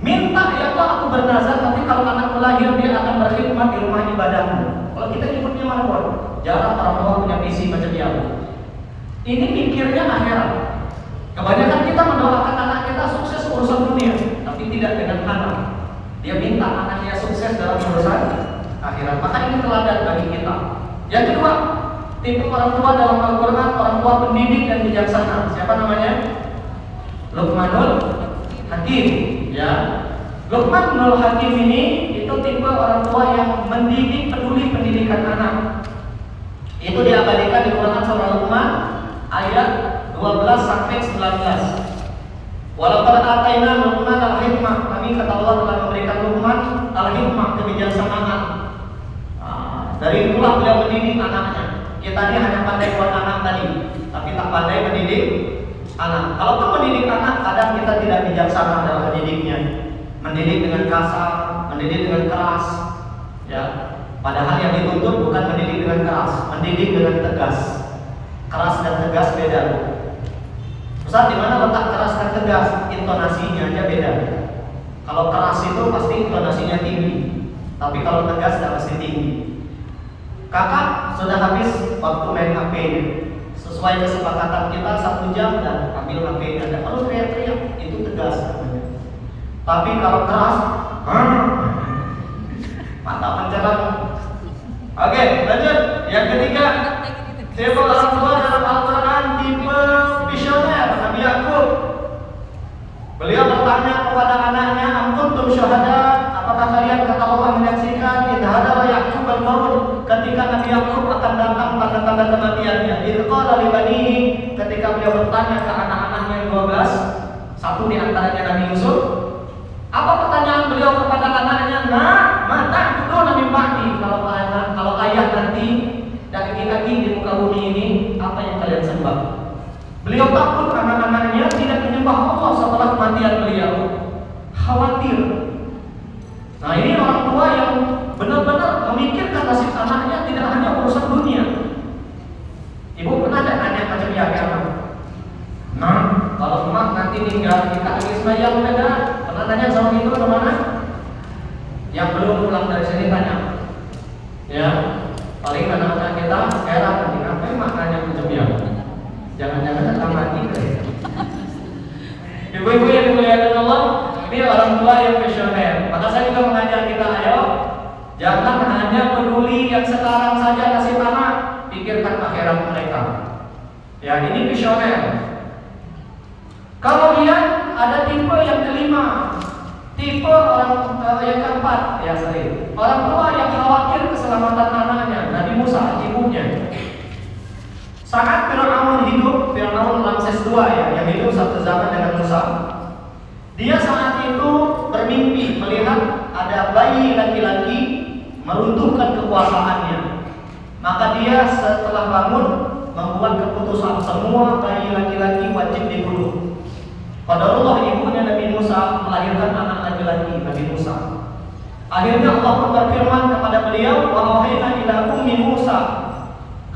S1: Minta ya Allah aku bernazar nanti kalau anakku lahir dia akan berkhidmat di rumah ibadahmu. Kalau kita nyebutnya marbot, jarang orang tua punya visi macam dia. Ini mikirnya akhirat. Kebanyakan kita mendoakan anak kita sukses urusan dunia, tapi tidak dengan Hana. Dia minta anaknya sukses dalam urusan akhirat. Maka ini teladan bagi kita. Yang kedua, tipe orang tua dalam Al-Quran, orang tua pendidik dan bijaksana. Siapa namanya? Luqmanul Hakim. Ya, Luqmanul Hakim ini itu tipe orang tua yang mendidik, peduli pendidikan anak. Itu diabadikan di Quran surah Luqman ayat 12 sampai 19. Walaupun ataina Luqman al-hikmah, kami kata Allah telah memberikan Luqman al-hikmah, kebijaksanaan. Dari itulah beliau mendidik anaknya. Kita ini hanya pandai buat anak tadi, tapi tak pandai mendidik anak. Kalaupun mendidik anak, kadang kita tidak bijaksana dalam mendidiknya. Mendidik dengan kasar, mendidik dengan keras. Ya, padahal yang dituntut bukan mendidik dengan keras, mendidik dengan tegas. Keras dan tegas beda. Ustaz, di mana letak keras dan tegas? Intonasinya aja beda. Kalau keras itu pasti intonasinya tinggi, tapi kalau tegas tidak mesti tinggi. Kakak sudah habis waktu main HP-nya. Sesuai kesepakatan kita 1 jam dan ambil HP-nya. Tidak perlu teriak-teriak, itu tegas. Tapi kalau keras, mata penceram. Oke, lanjut. Yang ketiga, tipe orang tua dalam Al-Quran tipe visioner, Nabi Yakub. Beliau bertanya kepada anaknya, "Antum syuhada? Apakah kalian kata Allah menyaksikan idh hadara Yaqub al-maut ketika Nabi Yakub akan datang tanda-tanda kematiannya?" Idh qala li banihi, ketika beliau bertanya ke anak-anaknya yang 12, Satu di antaranya Nabi Yusuf. Apa pertanyaan beliau kepada anaknya? Nah, mata itu Nabi Ba'di. Kalau ayah nanti dan kaki di muka bumi ini, apa yang kalian sembah? Beliau takut anak-anaknya tidak menyembah Allah setelah kematian beliau. Khawatir. Nah, ini orang tua yang benar-benar memikirkan nasib anaknya, tidak hanya urusan dunia. Ibu pernah ada nanya macam ya kan? Nah, kalau emak nanti tinggal kita lagi sembahyang beda. Pernah tanya sama itu kemana? Yang belum pulang dari sini tanya. Ya, paling anak-anak kita heran nanti apa emak nanya macam ya? Jangan-jangan kita mati deh. Ibu-ibu yang dimuliakan Allah, ini orang tua yang visioner. Maka saya juga mengajak kita, ayo jangan hanya peduli yang sekarang saja nasib anak, pikirkan akhirat mereka. Ya, ini visioner. Kemudian ada tipe yang kelima, tipe orang yang keempat, ya sorry, orang tua yang khawatir keselamatan anaknya. Nabi Musa, ibunya. Saat Fir'aun hidup, Fir'aun Ramses II ya, yang hidup satu zaman dengan Musa. Dia saat itu bermimpi melihat ada bayi laki-laki meruntuhkan kekuasaannya. Maka dia setelah bangun membuat keputusan semua bayi laki-laki wajib dibunuh. Qadarullah ibunya Nabi Musa melahirkan anak laki-laki Nabi Musa. Akhirnya Allah berfirman kepada beliau, wa auhayna ila ummi Musa.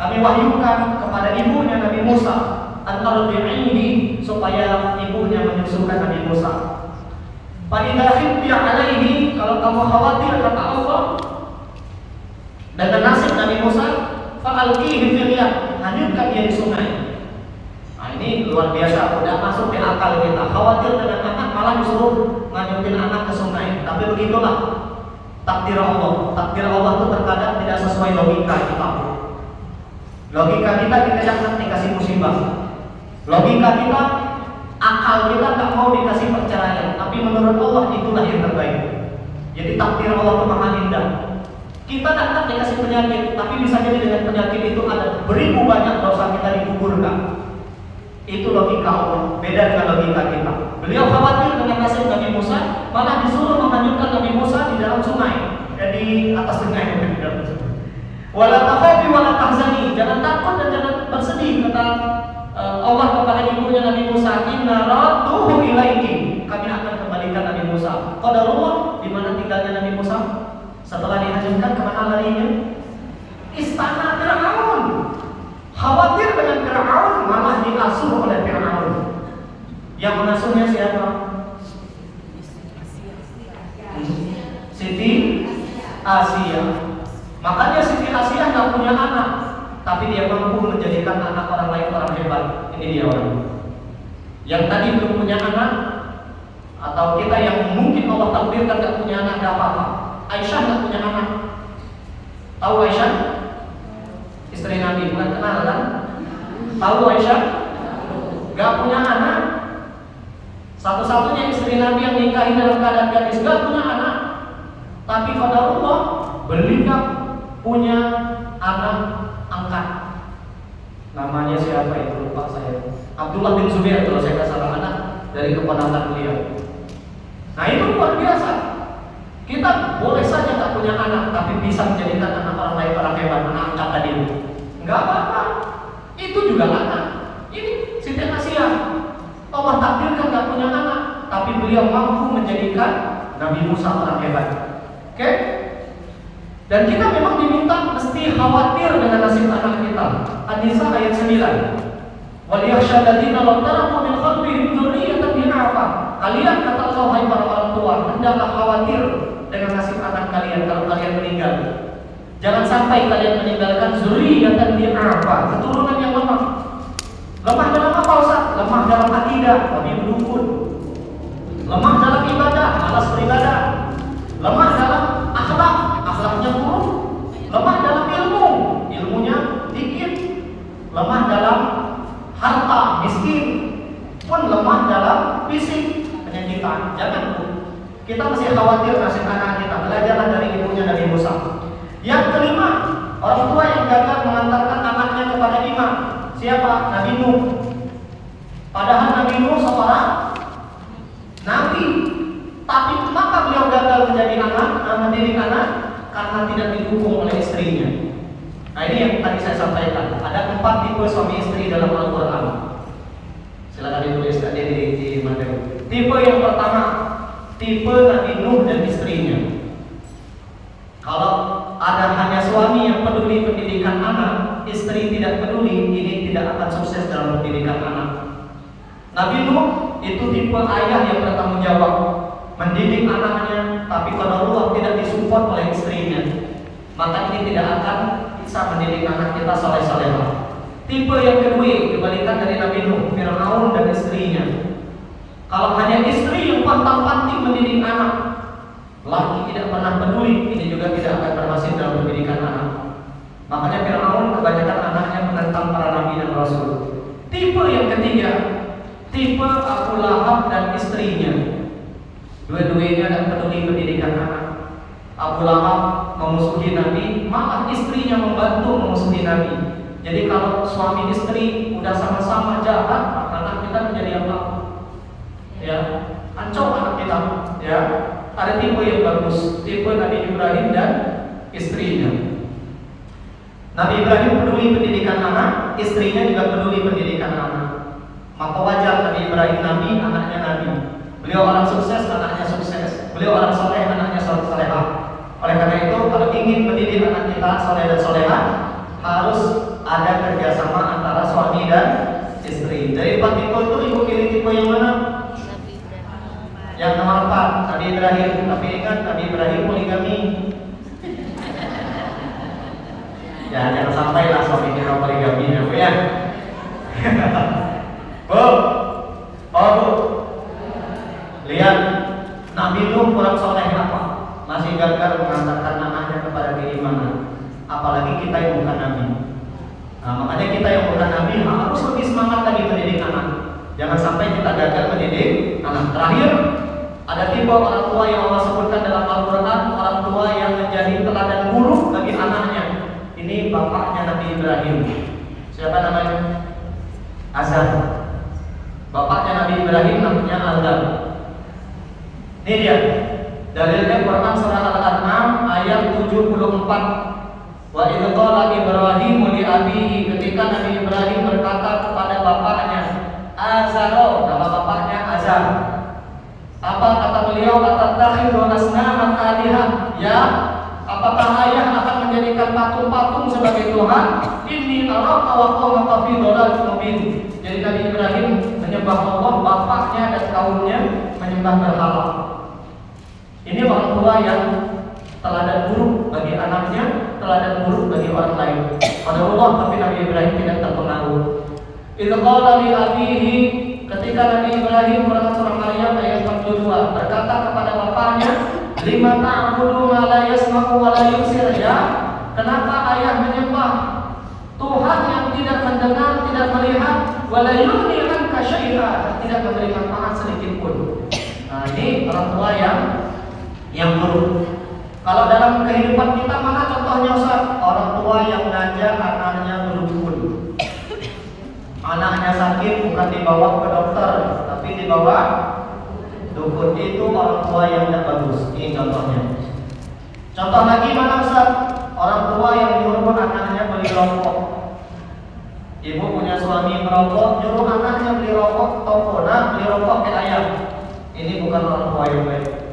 S1: Kami wahyukan kepada ibunya Nabi Musa, an-tardi'ihi, supaya ibunya menyusukan Nabi Musa. Fa idza khifti 'alaihi, kalau kamu khawatir kata Allah dengan nasib Nabi Musa, fa'alqihi fil yam, hanyutkan dia di sungai. Nah, ini luar biasa, udah masuk di akal kita. Khawatir dengan anak malah disuruh nganyutin anak ke sungai. Tapi begitulah takdir Allah. Takdir Allah itu terkadang tidak sesuai logika kita. Logika kita jangan dikasih musibah. Logika kita, akal kita tak mau dikasih perceraian. Tapi menurut Allah itulah yang terbaik. Jadi takdir Allah itu maha indah. Kita tak dikasih penyakit, tapi bisa jadi dengan penyakit itu ada beribu banyak dosa kita digugurkan. Itu logika Allah, beda dengan logika kita. Beliau khawatir dengan nasib Nabi Musa, malah disuruh menghanyutkan Nabi Musa di dalam sungai, di atas sungai. Wala takhafi wala tahzani, jangan takut dan jangan bersedih, kata Allah kepada ibunya Nabi Musa, inna radduhu ilaiki, kami akan kembalikan Nabi Musa. Qadarullah, di mana tinggalnya Nabi Musa? Setelah dihanyutkan, kemana larinya? Istana Fir'aun. Khawatir dengan Fir'aun, malah diasuh oleh Fir'aun. Yang mengasuhnya siapa? Siti Asia. Makanya Siti Asia nggak punya anak, tapi dia mampu menjadikan anak orang lain orang hebat. Ini dia orang. Yang tadi belum punya anak, atau kita yang mungkin Allah takdirkan nggak punya anak, nggak apa-apa. Aisyah nggak punya anak. Tahu Aisyah? Istri Nabi, bukan kenal kan? Tahu Aisyah? Gak punya anak. Satu-satunya istri Nabi yang nikahi dalam keadaan gadis, gak punya anak. Tapi qadarullah, beliau punya anak angkat. Namanya siapa itu? Lupa saya. Abdullah bin Zubair kalau saya nggak salah, anak dari keponakan beliau. Nah itu luar biasa. Kita boleh saja tak punya anak, tapi bisa menjadikan anak orang lain orang hebat, anak angkat tadi. Enggak apa-apa. Itu juga anak. Ini Siti Asia. Allah takdirkan gak punya anak, tapi beliau mampu menjadikan Nabi Musa orang hebat. Oke? Dan kita memang diminta mesti khawatir dengan nasib anak kita. An-Nisa ayat 9. Wal yakhsha alladziina law taraku min khalfihim dzurriyyatan dha'afa. Kalian, kata Allah, hai para orang tua, hendaklah khawatir dengan nasib anak kalian kalau kalian meninggal. Jangan sampai kalian meninggalkan dzurriyyatan dha'afa, keturunan yang lemah. Lemah dalam apa Ustaz? Lemah dalam akidah, tapi berdukun. Lemah dalam ibadah, malas beribadah. Lemah dalam akhlak, akhlaknya buruk. Lemah dalam ilmu, ilmunya dikit. Lemah dalam harta, miskin. Pun lemah dalam fisik, penyakitan. Jangan Bu. Kita masih khawatir nasib anak kita. Belajarlah dari ibunya Nabi Musa. Yang kelima, orang tua yang gagal mengantarkan anaknya kepada iman. Siapa? Nabi Nuh. Padahal Nabi Nuh seorang Nabi. Tapi kenapa beliau gagal mendidik anak? Karena tidak didukung oleh istrinya. Nah, ini yang tadi saya sampaikan. Ada 4 tipe suami istri dalam Al-Quran. Silakan ditulis tadi di materi. Tipe yang pertama, tipe Nabi Nuh dan istrinya. Kalau ada hanya suami yang peduli pendidikan anak, istri tidak peduli, ini tidak akan sukses dalam pendidikan anak. Nabi Nuh itu tipe ayah yang bertanggung jawab, mendidik anaknya, tapi qadarullah tidak disupport oleh istrinya. Maka ini tidak akan bisa mendidik anak kita soleh-solehah. Tipe yang kedua, kebalikan dari Nabi Nuh, Fir'aun dan istrinya. Kalau hanya istri yang pantang-panting mendidik anak, laki tidak pernah peduli, ini juga tidak akan berhasil dalam pendidikan anak. Makanya Fir'aun kebanyakan anaknya menentang para nabi dan rasul. Tipe yang ketiga, tipe Abu Lahab dan istrinya. Dua-duanya tidak peduli pendidikan anak. Abu Lahab memusuhi Nabi, malah istrinya membantu memusuhi Nabi. Jadi kalau suami istri udah sama-sama jahat, anak kita menjadi apa? Ya, hancur anak kita. Ya, ada tipe yang bagus, tipe Nabi Ibrahim dan istrinya. Nabi Ibrahim peduli pendidikan anak, istrinya juga peduli pendidikan anak. Maka wajar Nabi Ibrahim Nabi, anaknya Nabi. Beliau orang sukses, anaknya sukses. Beliau orang soleh, anaknya solehah. Oleh karena itu, kalau ingin mendidik anak kita soleh dan solehah, harus ada kerjasama antara suami dan istri. Dari 4 tipe itu, ibu pilih tipe yang mana? Yang nomor 4, Nabi Ibrahim. Tapi ingat, Nabi Ibrahim poligami. Ya, jangan sampai lah suami kita poligami, ya. Bu, Bu, lihat Nabi Nuh kurang soleh apa? Masih gagal mengantarkan anaknya kepada keimanan. Apalagi kita yang bukan Nabi. Nah, makanya kita yang bukan Nabi harus lebih semangat lagi mendidik anak. Jangan sampai kita gagal mendidik anak. Terakhir, ada tipe orang tua yang Allah sebutkan dalam Al-Quran, orang tua yang menjadi teladan buruk bagi anaknya. Ini bapaknya Nabi Ibrahim. Siapa namanya? Azar. Bapaknya Nabi Ibrahim namanya Azar. Ini dia. Dalilnya Quran surah Al-An'am ayat 74. Wa idz qala Ibrahim li abihi, ketika Nabi Ibrahim berkata kepada bapaknya Azaro, nama bapaknya Azar. Apa kata beliau? Atattakhidhu asnaman alihah? Ya, apakah ayah akan menjadikan patung-patung sebagai Tuhan? Inni araka wa qaumaka fi dhalalin mubin. Jadi Nabi Ibrahim menyembah Allah, bapaknya dan kaumnya menyembah berhala. Ini orang tua yang teladan buruk bagi anaknya, teladan buruk bagi orang lain. Pada Allah, tapi Nabi Ibrahim tidak terpengaruh. Idz qala li abihi, ketika Nabi Ibrahim berkata surah Maryam ayat 42, berkata kepada bapaknya, lima ta'budu ma la yasma'u wa la yubsir. Ya, kenapa ayah menyembah Tuhan yang tidak mendengar, tidak melihat, wa la yughni anka syai'a, tidak memberi manfaat sedikit pun. Nah, ini orang tua yang buruk. Kalau dalam kehidupan kita, mana contohnya Ustaz? Orang tua yang ngajak anaknya berdukun. Anaknya sakit bukan dibawa ke dokter, tapi dibawa dukun. Itu orang tua yang tidak bagus. Ini contohnya. Contoh lagi mana Ustaz? Orang tua yang nyuruh anaknya beli rokok. Ibu punya suami merokok, nyuruh anaknya beli rokok toko, nah beli rokok ke ayam. Ini bukan orang tua yang baik.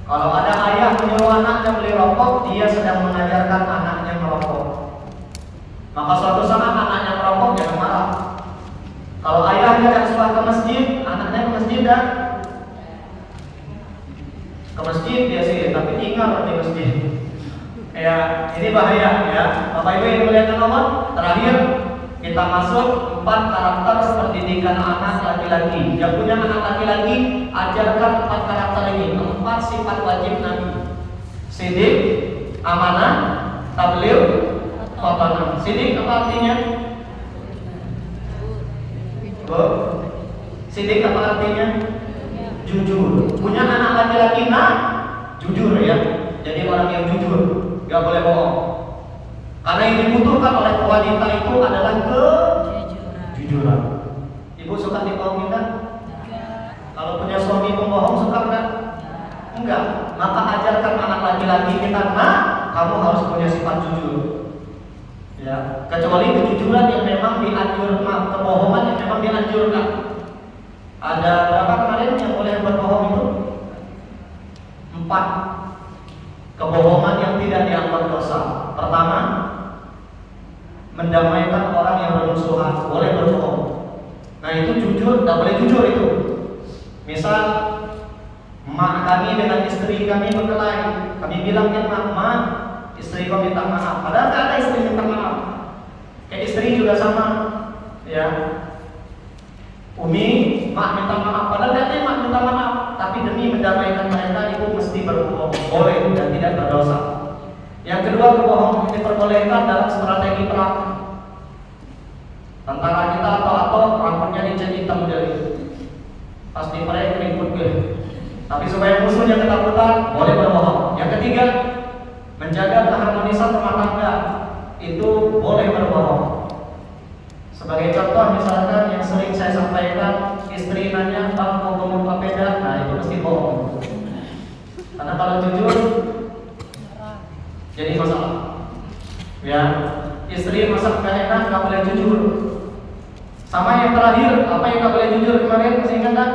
S1: Kalau ada ayah menyuruh anaknya beli rokok, dia sedang mengajarkan anaknya merokok. Maka suatu saat anaknya merokok, jangan marah. Kalau ayahnya yang suka ke masjid, anaknya ke masjid dan ke masjid dia sih, tapi tinggal di masjid. Ya, ini bahaya ya. Bapak Ibu yang melihat nomor terakhir, kita masuk 4 karakter pendidikan anak laki-laki. Yang punya anak laki-laki, ajarkan 4 karakter ini, 4 sifat wajib Nabi. Sidik, amanah, tabligh, khatanah. Sidik apa artinya? Sidik apa artinya? Jujur. Punya anak laki-laki, nah jujur ya. Jadi orang yang jujur, gak boleh bohong. Karena yang dibutuhkan oleh wanita itu adalah kejujuran. Ibu suka dibohongin kan? Kalau punya suami pembohong laki-laki kita, nah kamu harus punya sifat jujur. Ya, kecuali kejujuran yang memang dianjurkan, kebohongan yang memang dianjurkan. Ada berapa kemarin yang boleh berbohong itu? 4 kebohongan yang tidak dianggap dosa. Pertama, mendamaikan orang yang bermusuhan, boleh berbohong. Nah itu jujur, tidak boleh jujur itu. Misal mak kami dengan istri kami berkelahi, kami bilang ke mak, istri kau minta maaf, padahal tak ada istri minta maaf. Kayak istri juga sama, ya. Umi, mak minta maaf, padahal tak ada mak minta maaf, tapi demi mendamaikan mereka ibu mesti berbohong, boleh dan tidak berdosa. Yang kedua, kebohongan diperbolehkan dalam strategi perang. Tentara kita atau rambutnya dicet hitam jadi pas diperek ribut gue. Tapi supaya musuhnya ketakutan, boleh berbohong. Yang ketiga, menjaga keharmonisan rumah tangga, itu boleh berbohong. Sebagai contoh, misalkan yang sering saya sampaikan, istri nanya, "Bang, mau ngomong papeda?" Nah itu mesti bohong. Karena kalau jujur jadi masalah. Ya, istri masak gak enak, gak boleh jujur. Sama yang terakhir, apa yang gak boleh jujur kemarin, masih ingat tak?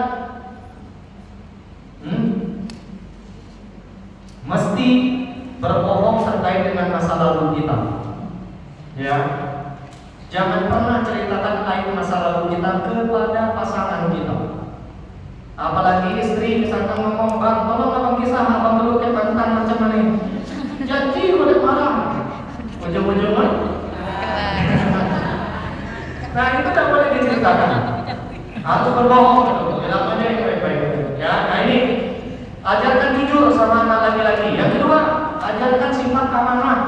S1: Mesti berbohong terkait dengan masa lalu kita. Ya, jangan pernah ceritakan aib masa lalu kita kepada pasangan kita. Apalagi istri misalkan ngomong, "Bang, tolong abang kisah abang dulu ke mantan macam mana?" Janji boleh marah, ujung-ujungnya. Nah itu tak boleh diceritakan. Harus berbohong, bilang aja yang baik-baik. Ya, nah ini ajarkan jujur sama anak laki-laki. Yang kedua, ajarkan sifat amanah.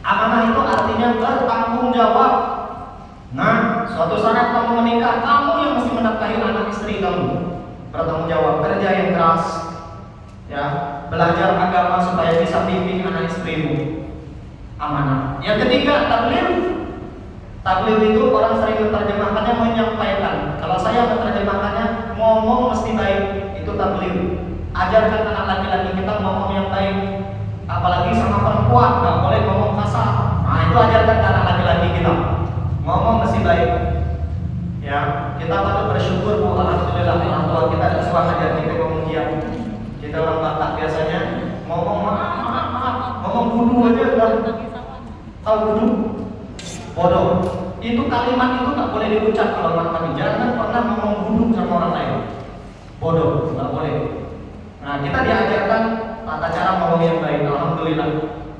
S1: Amanah itu artinya bertanggung jawab. Nah, suatu saat kamu menikah, kamu yang mesti menafkahi anak istri kamu. Bertanggung jawab, kerja yang keras. Ya, belajar agama supaya bisa bimbing anak istrimu. Amanah. Yang ketiga, taklim. Taklim itu orang sering menerjemahkannya menyampaikan. Kalau saya menerjemahkannya ngomong mesti baik, itu taklim. Ajarkan anak laki-laki kita ngomong yang baik. Apalagi sama perempuan, nggak boleh ngomong kasar. Nah itu ajarkan anak laki-laki kita. Ngomong mesti baik. Ya, kita patut bersyukur bu, alhamdulillah orang tua kita ada suara ajar kita ngomong diam. Kita orang Batak biasanya ngomong maaf, ngomong kudu aja udah. Tahu kudu? Bodoh. Itu kalimat itu tak boleh diucap kalau orang kami. Jangan pernah ngomong kudu sama orang lain. Bodoh, nggak boleh. Nah kita diajarkan tata cara ngomong yang baik. Alhamdulillah.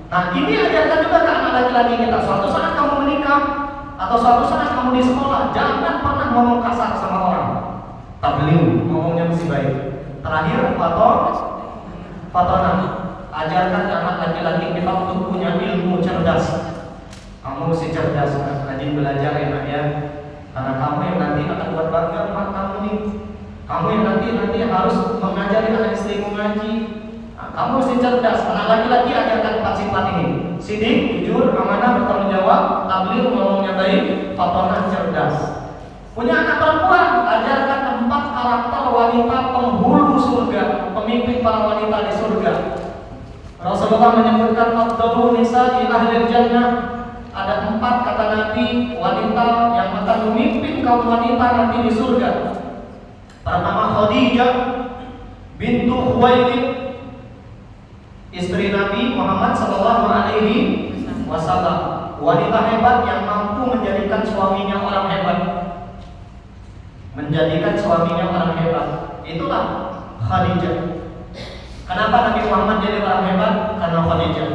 S1: Nah ini ajarkan juga ke anak laki-laki kita. Suatu saat kamu menikah atau suatu saat kamu di sekolah, jangan pernah ngomong kasar sama orang. Taklim, ngomongnya mesti baik. Terakhir, Fatona, ajarkan anak laki-laki kita untuk punya ilmu cerdas. Kamu mesti cerdas, rajin belajar ya nak ya. Karena kamu yang nanti akan buat bangga mak kamu nih. Kamu yang nanti harus mengajari anak istrimu ngaji. Nah, kamu mesti cerdas. Anak laki-laki ajarkan 4 sifat ini: sidik, jujur, amanah, bertanggung jawab, taklim, ngomongnya baik, Fatona, cerdas. Punya anak perempuan, ajarkan 4 karakter wanita penghulu surga, pemimpin para wanita di surga. Rasulullah menyebutkan afdalun nisa'i ahlil jannah. Ada 4 kata Nabi wanita yang akan memimpin kaum wanita nanti di surga. Pertama Khadijah bintu Khuwailid, istri Nabi Muhammad sallallahu alaihi wasallam, wanita hebat yang mampu menjadikan suaminya orang hebat. Menjadikan suaminya orang hebat. Itulah Khadijah. Kenapa Nabi Muhammad jadi orang hebat? Karena Khadijah.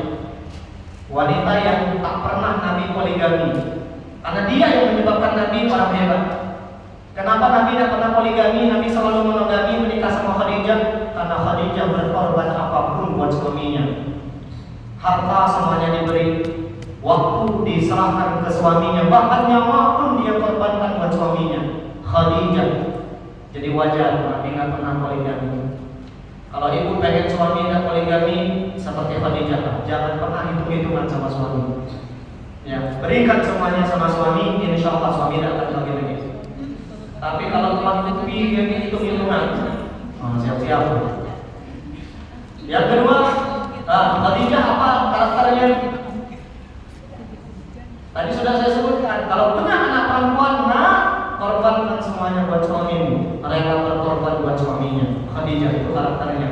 S1: Wanita yang tak pernah Nabi poligami. Karena dia yang menyebabkan Nabi orang hebat. Kenapa Nabi tidak pernah poligami? Nabi selalu monogami, menikah sama Khadijah. Karena Khadijah berkorban apapun buat suaminya. Harta semuanya diberi, waktu diserahkan ke suaminya, bahkan nyawa pun dia korbankan buat suaminya. Khadijah. Jadi wajar Nabi nggak pernah poligami. Kalau ibu pengen suami dan poligami seperti Khadijah, jangan pernah hitung-hitungan sama suami. Ya, berikan semuanya sama suami, insya Allah suami tidak akan bagi-bagi. Tapi kalau telah tutupi dia hitung-hitungan, siap-siap. Yang kedua, karakternya. Tadi sudah saya sebutkan, kalau punya anak perempuan, nah korbankan semuanya buat suamimu. Mereka berkorban buat suaminya. Khadijah itu karakternya.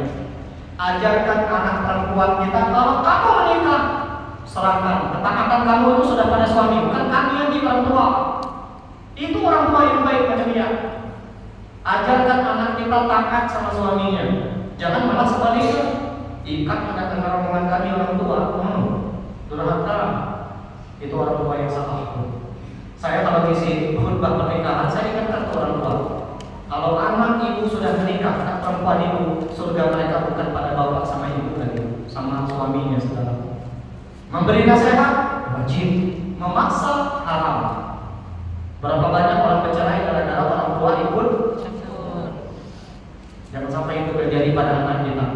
S1: Ajarkan anak perempuan kita, kalau kamu menikah, serahkan ketaatan kamu itu sudah pada suami, bukan kami yang di orang tua. Itu orang tua yang baik macam dia. Ajarkan anak kita taat sama suaminya. Jangan malah sebaliknya. Ikat mendatangkan rombongan kami orang tua. Durhaka. Itu orang tua yang salah. Saya kalau ngisi khutbah pernikahan, saya ingatkan ke orang tua. Kalau anak ibu sudah menikah, anak perempuan ibu, surga mereka bukan pada bapak sama ibu lagi, sama suaminya sekarang. Memberi nasihat wajib, memaksa haram. Berapa banyak orang bercerai gara-gara orang tua ikut campur. Jangan sampai itu terjadi pada anak kita.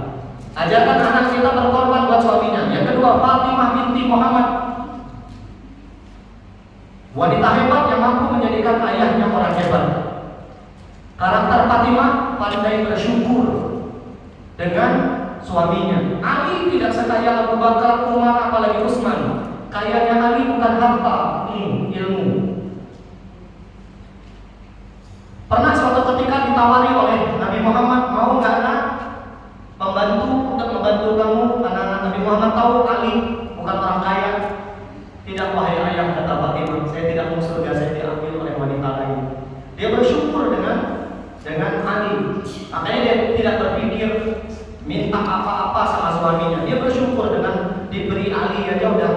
S1: Ajarkan anak kita berkorban buat suaminya. Yang kedua, Fatimah binti Muhammad, wanita hebat yang mampu menjadikan ayahnya orang hebat. Karakter Fatimah pandai bersyukur dengan suaminya. Ali tidak sekaya Abu Bakar, Umar, apalagi Utsman. Kayanya Ali bukan harta, ilmu. Pernah suatu ketika ditawari oleh Nabi Muhammad, mau nggak nak pembantu untuk membantu kamu? Karena Nabi Muhammad tahu Ali bukan orang kaya. Tidak, wahai ayah, kata Fatimah, saya tidak mau surga, saya diambil oleh wanita lain. Dia bersyukur dengan Ali. Makanya dia tidak berpikir minta apa-apa sama suaminya. Dia bersyukur dengan diberi Ali aja udah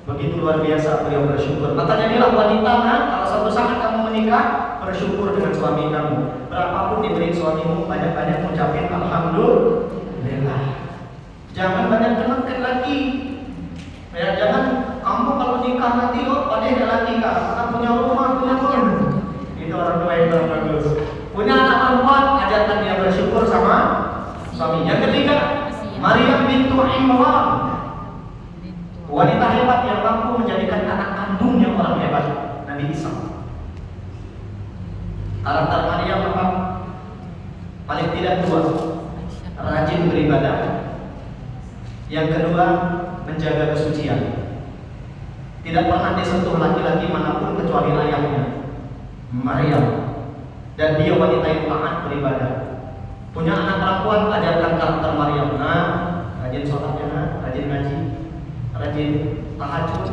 S1: begitu luar biasa beliau bersyukur. Makanya inilah wanita, nah, kalau suatu saat kamu menikah, bersyukur dengan suami kamu. Berapapun diberi suamimu, banyak-banyak mengucapkan alhamdulillah. Jangan banyak kenangan lagi. Ya, jangan kamu kalau nikah nanti pada jalan nikah, akan punya rumah, punya mobil. Itu orang tua yang bagus. Punya anak perempuan, ajarkan dia bersyukur sama suami. Yang ketiga, Maryam bintu Imran, wanita hebat yang mampu menjadikan anak kandungnya orang hebat, Nabi Isa. Karakter Maryam apa? Paling tidak dua, rajin beribadah. Yang kedua, menjaga kesucian. Tidak pernah disentuh laki-laki manapun kecuali ayahnya, Maryam. Dan dia wanita yang taat beribadah. Punya anak perempuan, ajarkan karakter Maryam. Nah, rajin sholatnya, nah, rajin ngaji, rajin tahajud,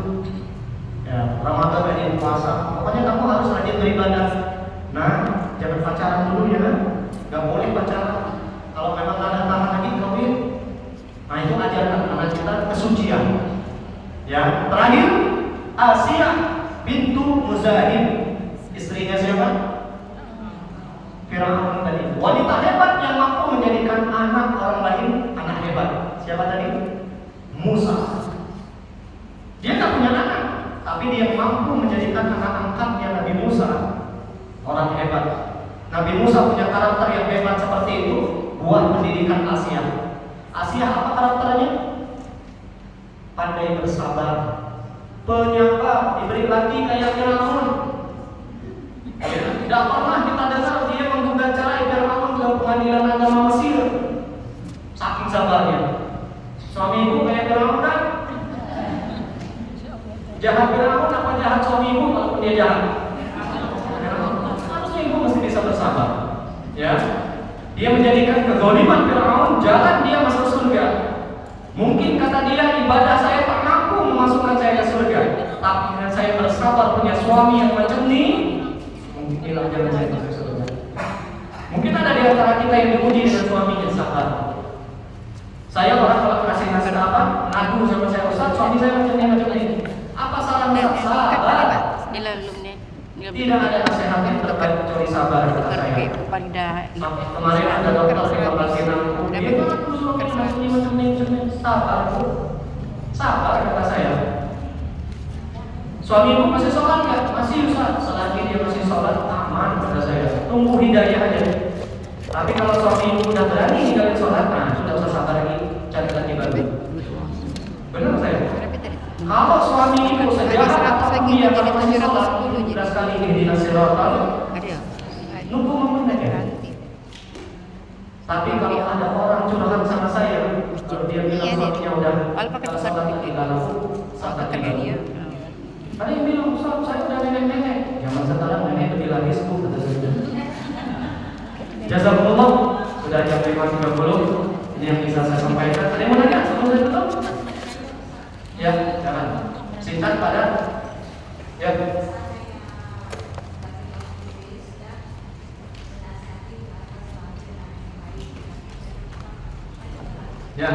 S1: ya, Ramadan rajin puasa. Pokoknya kamu harus rajin beribadah. Nah, jangan pacaran dulu ya, nah. Gak boleh pacaran. Kalau memang ada tahan lagi kawin. Nah, itu ajarkan anak kita kesucian. Ya, terakhir Asia bintu Muzahim, istrinya siapa? Firaun tadi. Wanita hebat yang mampu menjadikan anak orang lain anak hebat. Siapa tadi? Musa. Dia tak punya anak, tapi dia mampu menjadikan anak angkatnya Nabi Musa orang hebat. Nabi Musa punya karakter yang hebat seperti itu buat pendidikan Asia. Asia apa karakternya? Pandai bersabar, penyapa, diberi lagi kayak Firaun. Tidak pernah kita dengar dia menggugat cerai Firaun ke pengadilan agama Mesir. Saking sabarnya. Suami ibu kayak Firaun kan? Jahat Firaun apa jahat suami ibu walaupun dia jahat? Harusnya ibu mesti bisa bersabar. Ya, dia menjadikan kezaliman Firaun jalan dia masuk surga. Mungkin kata dia, ibadah saya tak mampu memasukkan saya ke surga, tapi dengan saya bersabar punya suami yang macam ini, mungkin hilang jalan saya masuk surga. Mungkin ada di antara kita yang diuji dengan suaminya sabar. Saya orang kalau kasih nasihat apa, ngadu sama saya, Ustaz, suami saya macam ini. Apa salah Ustaz? Sabar. Tidak ada nasihat yang terbaik kecuali sabar kata saya. Kemarin ada dokter yang berhasil aku, dia mengaku suami macam ini, sabar, sabar kata saya. Suami ibu masih sholat nggak? Masih Ustaz. Selagi dia masih sholat, aman kata saya. Tunggu hidayah aja. Tapi kalau suami ibu udah berani ninggalin sholat, nah sudah usah sabar lagi, cari lagi baru. Benar saya. Kalau suami ibu sejahat apapun dia kalau masih sholat, 11 kali ini dinasiratal, nunggu momen aja. Tapi kalau ada orang curhat sama saya, kalau dia bilang suaminya udah sholat tinggal sholat tinggal. Ada yang bilang, Ustaz, saya udah nenek-nenek. Zaman sekarang nenek lebih lagi sepuh, kata saya. Jazakumullah, sudah jam 5.30. Ini yang bisa saya sampaikan. Ada yang mau nanya sebelum saya tutup? Ya, jangan. Singkat padat. Ya. Ya.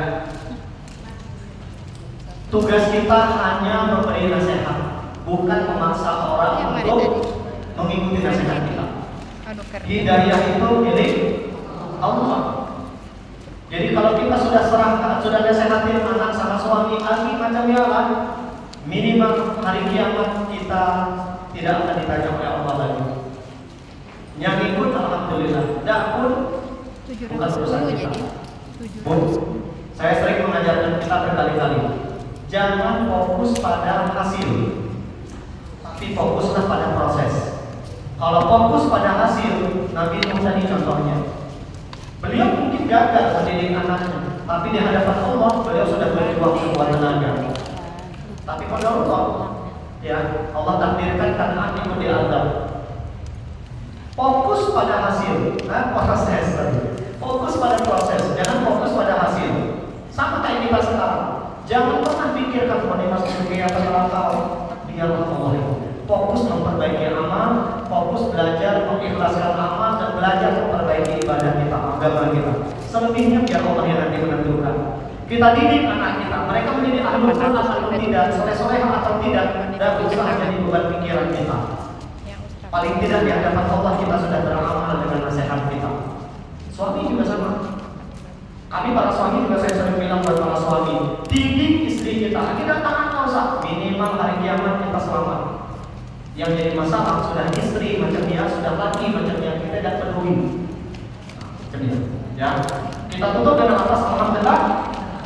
S1: Tugas kita hanya memberi nasihat, bukan memaksa orang untuk mengikuti nasihat kita. Hidayah itu milik Allah. Jadi kalau kita sudah serahkan, sudah nasehatin anak sama suami lagi macam jalan, minimal hari kiamat kita tidak akan ditanya oleh Allah lagi. Yang ikut alhamdulillah, tidak pun bukan urusan kita. Pun, saya sering mengajarkan kita berkali-kali, jangan fokus pada hasil, tapi fokuslah pada proses. Kalau fokus pada hasil, Nabi Nuh tadi contohnya, beliau mungkin gagal mendidik anaknya, tapi di hadapan Allah beliau sudah berjuang sekuat tenaga. Tapi pada Allah, ya Allah takdirkan anak itu diazab. Fokus pada hasil, proses tadi. Fokus pada proses, jangan fokus pada hasil. Sama kayak kita sekarang. Jangan pernah pikirkan mau masuk surga atau neraka. Biarlah Allah itu. Fokus memperbaiki amal, fokus belajar mengikhlaskan amal dan belajar memperbaiki ibadah kita, agama kita. Selebihnya biar Allah yang nanti menentukan. Kita didik anak kita, mereka mendidik ahlul Quran atau tidak, soleh-soleh atau tidak, dan usaha jadi beban pikiran kita. Paling tidak di hadapan Allah kita sudah beramal dengan nasihat kita. Suami juga sama. Kami para suami juga saya sering bilang buat para suami, didik istri kita. Kita tangan usah, minimal hari kiamat kita selamat. Yang jadi masalah sudah istri macam dia, sudah laki macam dia, kita tidak peduli. Macam dia. Ya, kita tutup dengan atas alhamdulillah.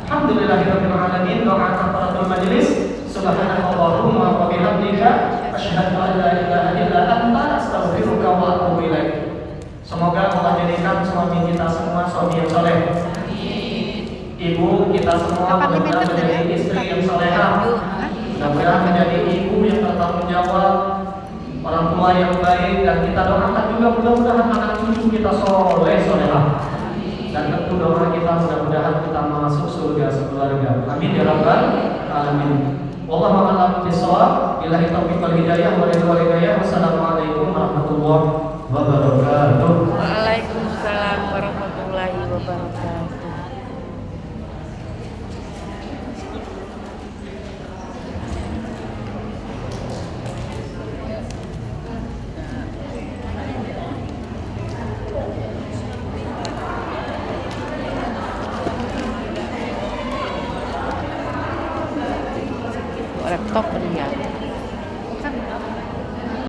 S1: Alhamdulillahirabbil alamin. Doa kafaratul majelis. Subhanallahumma wa bihamdika asyhadu an la ilaha illa anta astaghfiruka wa atubu ilaik. Semoga Allah jadikan suami kita semua suami yang soleh. Ibu kita semua mudah-mudahan menjadi istri yang soleha. Mudah-mudahan menjadi ibu yang bertanggung jawab, orang tua yang baik, dan kita doakan juga mudah-mudahan anak cucu kita soleha. Dan tentu doa kita mudah-mudahan kita masuk surga sekeluarga. Amin ya rabbal alamin. Wallahu a'lam bishawab. Billahi taufiq wal hidayah. Wassalamualaikum warahmatullahi wabarakatuh.
S2: Waalaikumsalam.